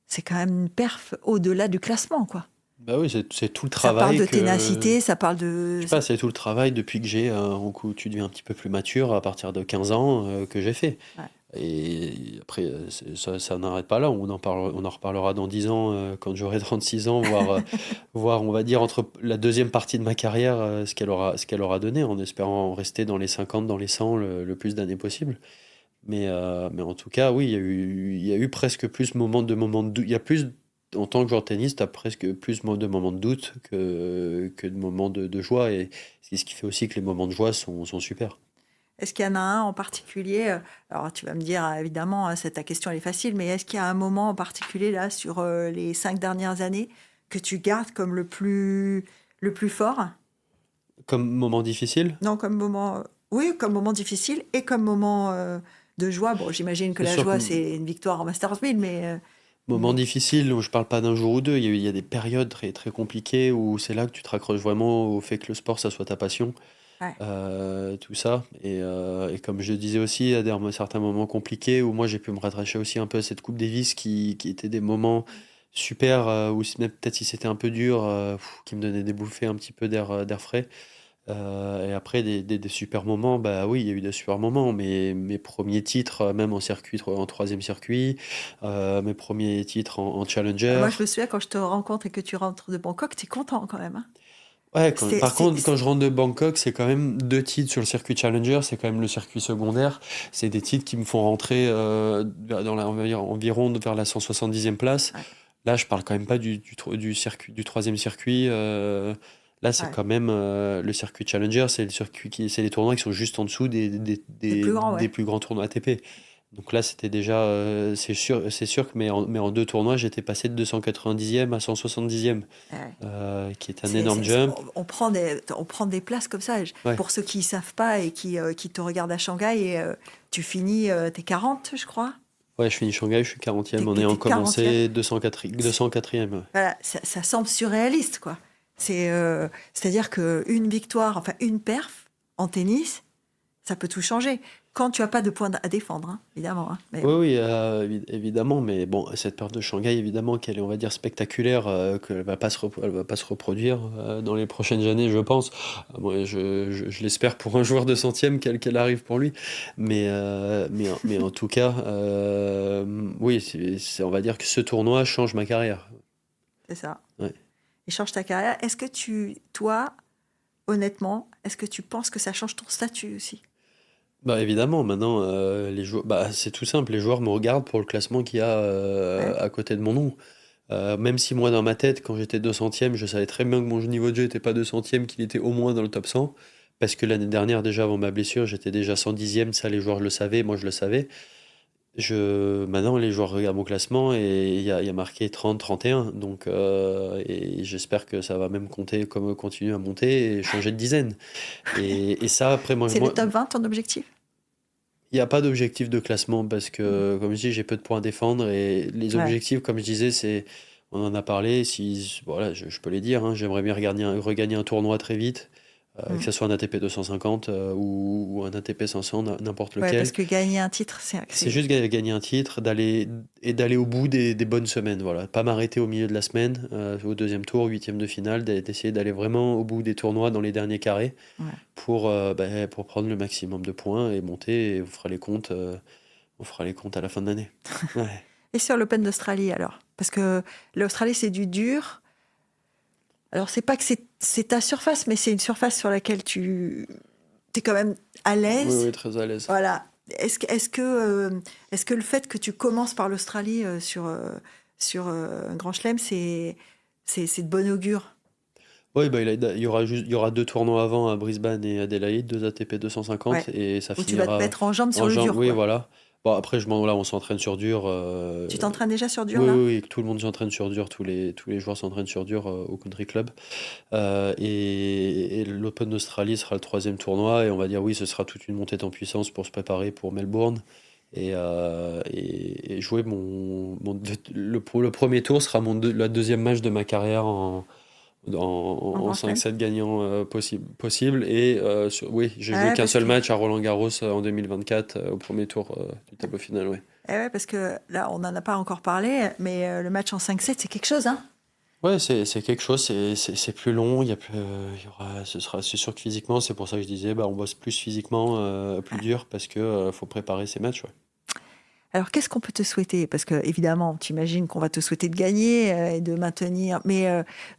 c'est quand même une perf au-delà du classement, quoi. Bah oui, c'est tout le Ça parle travail de que. ténacité, ça parle Je de. sais pas, c'est tout le travail depuis que tu deviens un petit peu plus mature à partir de 15 ans que j'ai fait. Ouais. Et après, ça n'arrête pas là. On en reparlera dans 10 ans quand j'aurai 36 ans, voir, on va dire, entre la deuxième partie de ma carrière, ce qu'elle aura donné, en espérant rester dans les 50, dans les 100 le plus d'années possible. Mais en tout cas, oui, il y a eu presque plus de moments de doute. Il y a plus, en tant que joueur de tennis, tu as presque plus de moments de doute que de moments de joie. Et c'est ce qui fait aussi que les moments de joie sont super. Est-ce qu'il y en a un en particulier alors, tu vas me dire, évidemment, ta question elle est facile, mais est-ce qu'il y a un moment en particulier, là, sur les 5 dernières années, que tu gardes comme le plus fort? Comme moment difficile, Non, comme moment. Oui, comme moment difficile et comme moment de joie. Bon, j'imagine que c'est la sûr que joie, c'est une victoire en Masters 1000, moment mais difficile, où je parle pas d'un jour ou deux, il y a des périodes très, très compliquées où c'est là que tu te raccroches vraiment au fait que le sport, ça soit ta passion. ouais, Tout ça. Et comme je disais aussi, il y a certains moments compliqués où moi j'ai pu me rattacher aussi un peu à cette Coupe Davis qui étaient des moments super, même peut-être si c'était un peu dur, qui me donnaient des bouffées un petit peu d'air frais. Et après des super moments, bah oui, il y a eu des super moments, mais mes premiers titres, même en troisième circuit, mes premiers titres en Challenger. moi, je me souviens quand je te rencontre et que tu rentres de Bangkok, tu es content quand même, hein. Ouais, C'est, par c'est, contre, quand c'est- je rentre de Bangkok, c'est quand même 2 titres sur le circuit Challenger, c'est quand même le circuit secondaire. C'est des titres qui me font rentrer on va dire, environ vers la 170e place. ouais. Là, je parle quand même pas du circuit, du troisième circuit. Là, c'est Ouais. quand même le circuit Challenger, c'est les tournois qui sont juste en dessous Des plus grands, des ouais. plus grands tournois ATP. Donc là, c'était déjà, c'est sûr que mais en deux tournois, j'étais passé de 290e à 170e, Ouais. qui est un énorme jump. On prend des places comme ça. Ouais, Pour ceux qui ne savent pas et qui te regardent à Shanghai, tu finis, t'es 40, je crois. ouais, je finis Shanghai, je suis 40e, en T'es ayant 40e. commencé 204e. Ouais. Voilà, ça semble surréaliste, quoi. C'est-à-dire qu'une victoire, enfin une perf en tennis, ça peut tout changer. Quand tu n'as pas de points à défendre, hein, évidemment. Hein. Mais Oui, bon, oui, évidemment, mais bon, cette perte de Shanghai, évidemment, qu'elle est, on va dire, spectaculaire, qu'elle va pas elle va pas se reproduire dans les prochaines années, je pense. Moi, je l'espère pour un joueur de centième, qu'elle arrive pour lui. Mais en tout cas, oui, on va dire que ce tournoi change ma carrière. c'est ça. Ouais. Il change ta carrière. Est-ce que toi, honnêtement, est-ce que tu penses que ça change ton statut aussi? Bah évidemment, maintenant, les joueurs, bah, c'est tout simple, les joueurs me regardent pour le classement qu'il y a Ouais. à côté de mon nom. Même si moi, dans ma tête, quand j'étais 200e, je savais très bien que mon niveau de jeu n'était pas 200e, qu'il était au moins dans le top 100. Parce que l'année dernière, déjà avant ma blessure, j'étais déjà 110e, ça les joueurs le savaient, moi je le savais. Maintenant, les joueurs regardent mon classement et il y a marqué 30, 31. Donc, et j'espère que ça va même compter, comme continuer à monter et changer de dizaine. Et ça, après, C'est le top 20, ton objectif? il n'y a pas d'objectif de classement parce que, comme je dis, j'ai peu de points à défendre et les Ouais. objectifs, comme je disais, on en a parlé, voilà, je peux les dire, hein, j'aimerais bien regagner un tournoi très vite, que Mm. ce soit un ATP 250 ou un ATP 500, n'importe Ouais, parce lequel. que gagner un titre, C'est juste gagner un titre, d'aller au bout des bonnes semaines, voilà. Pas m'arrêter au milieu de la semaine, au deuxième tour, huitième de finale, d'essayer d'aller vraiment au bout des tournois dans les derniers carrés Ouais. pour prendre le maximum de points et monter. Et on fera les comptes à la fin de l'année. Ouais. Et sur l'Open d'Australie, alors? Parce que l'Australie, c'est du dur. Alors, c'est pas que c'est ta surface, mais c'est une surface sur laquelle tu es quand même à Oui, l'aise. oui, très à l'aise. Voilà. Est-ce que le fait que tu commences par l'Australie sur un Grand Chelem, c'est de bon augure? Oui, bah, il y aura deux tournois avant à Brisbane et Adélaïde, deux ATP 250, Ouais. et ça Où tu vas te finira mettre en jambe sur en le janvier. dur, Oui, quoi. voilà. Bon, après, là, on s'entraîne sur dur. Tu t'entraînes déjà sur dur, Oui, là? oui, oui, tout le monde s'entraîne sur dur, tous les joueurs s'entraînent sur dur au Country Club. Et l'Open d'Australie sera le troisième tournoi, et on va dire oui, ce sera toute une montée en puissance pour se préparer pour Melbourne. Et jouer le premier tour sera la deuxième match de ma carrière En en Grand Chelem? 5-7 gagnant possible. Et oui, j'ai joué Ouais, qu'un parce seul que, match à Roland-Garros en 2024 au premier tour du tableau final. Ouais. ouais, parce que là, on n'en a pas encore parlé, mais le match en 5-7, c'est quelque chose, hein? Ouais, c'est quelque chose, c'est plus long, c'est sûr que physiquement, c'est pour ça que je disais, bah, on bosse plus physiquement, plus dur, parce que faut préparer ces matchs, ouais. Alors, qu'est-ce qu'on peut te souhaiter? Parce que, évidemment, tu imagines qu'on va te souhaiter de gagner et de maintenir. Mais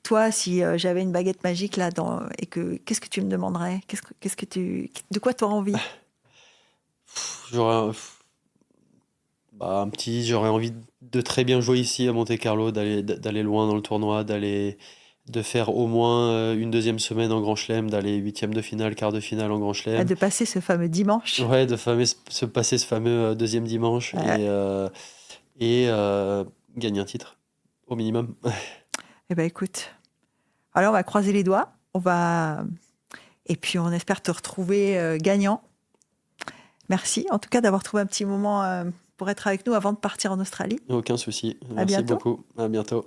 toi, si j'avais une baguette magique là, qu'est-ce que tu me demanderais? De quoi tu auras envie? J'aurais, j'aurais envie de très bien jouer ici à Monte-Carlo, d'aller loin dans le tournoi, de faire au moins une deuxième semaine en Grand Chelem, d'aller huitième de finale, quart de finale en Grand Chelem. De passer ce fameux dimanche? Ouais, se passer ce fameux deuxième dimanche et gagner un titre, au minimum. Eh ben, écoute, alors on va croiser les doigts. Et puis, on espère te retrouver gagnant. Merci, en tout cas, d'avoir trouvé un petit moment pour être avec nous avant de partir en Australie. Aucun souci. À Merci bientôt. beaucoup. À bientôt.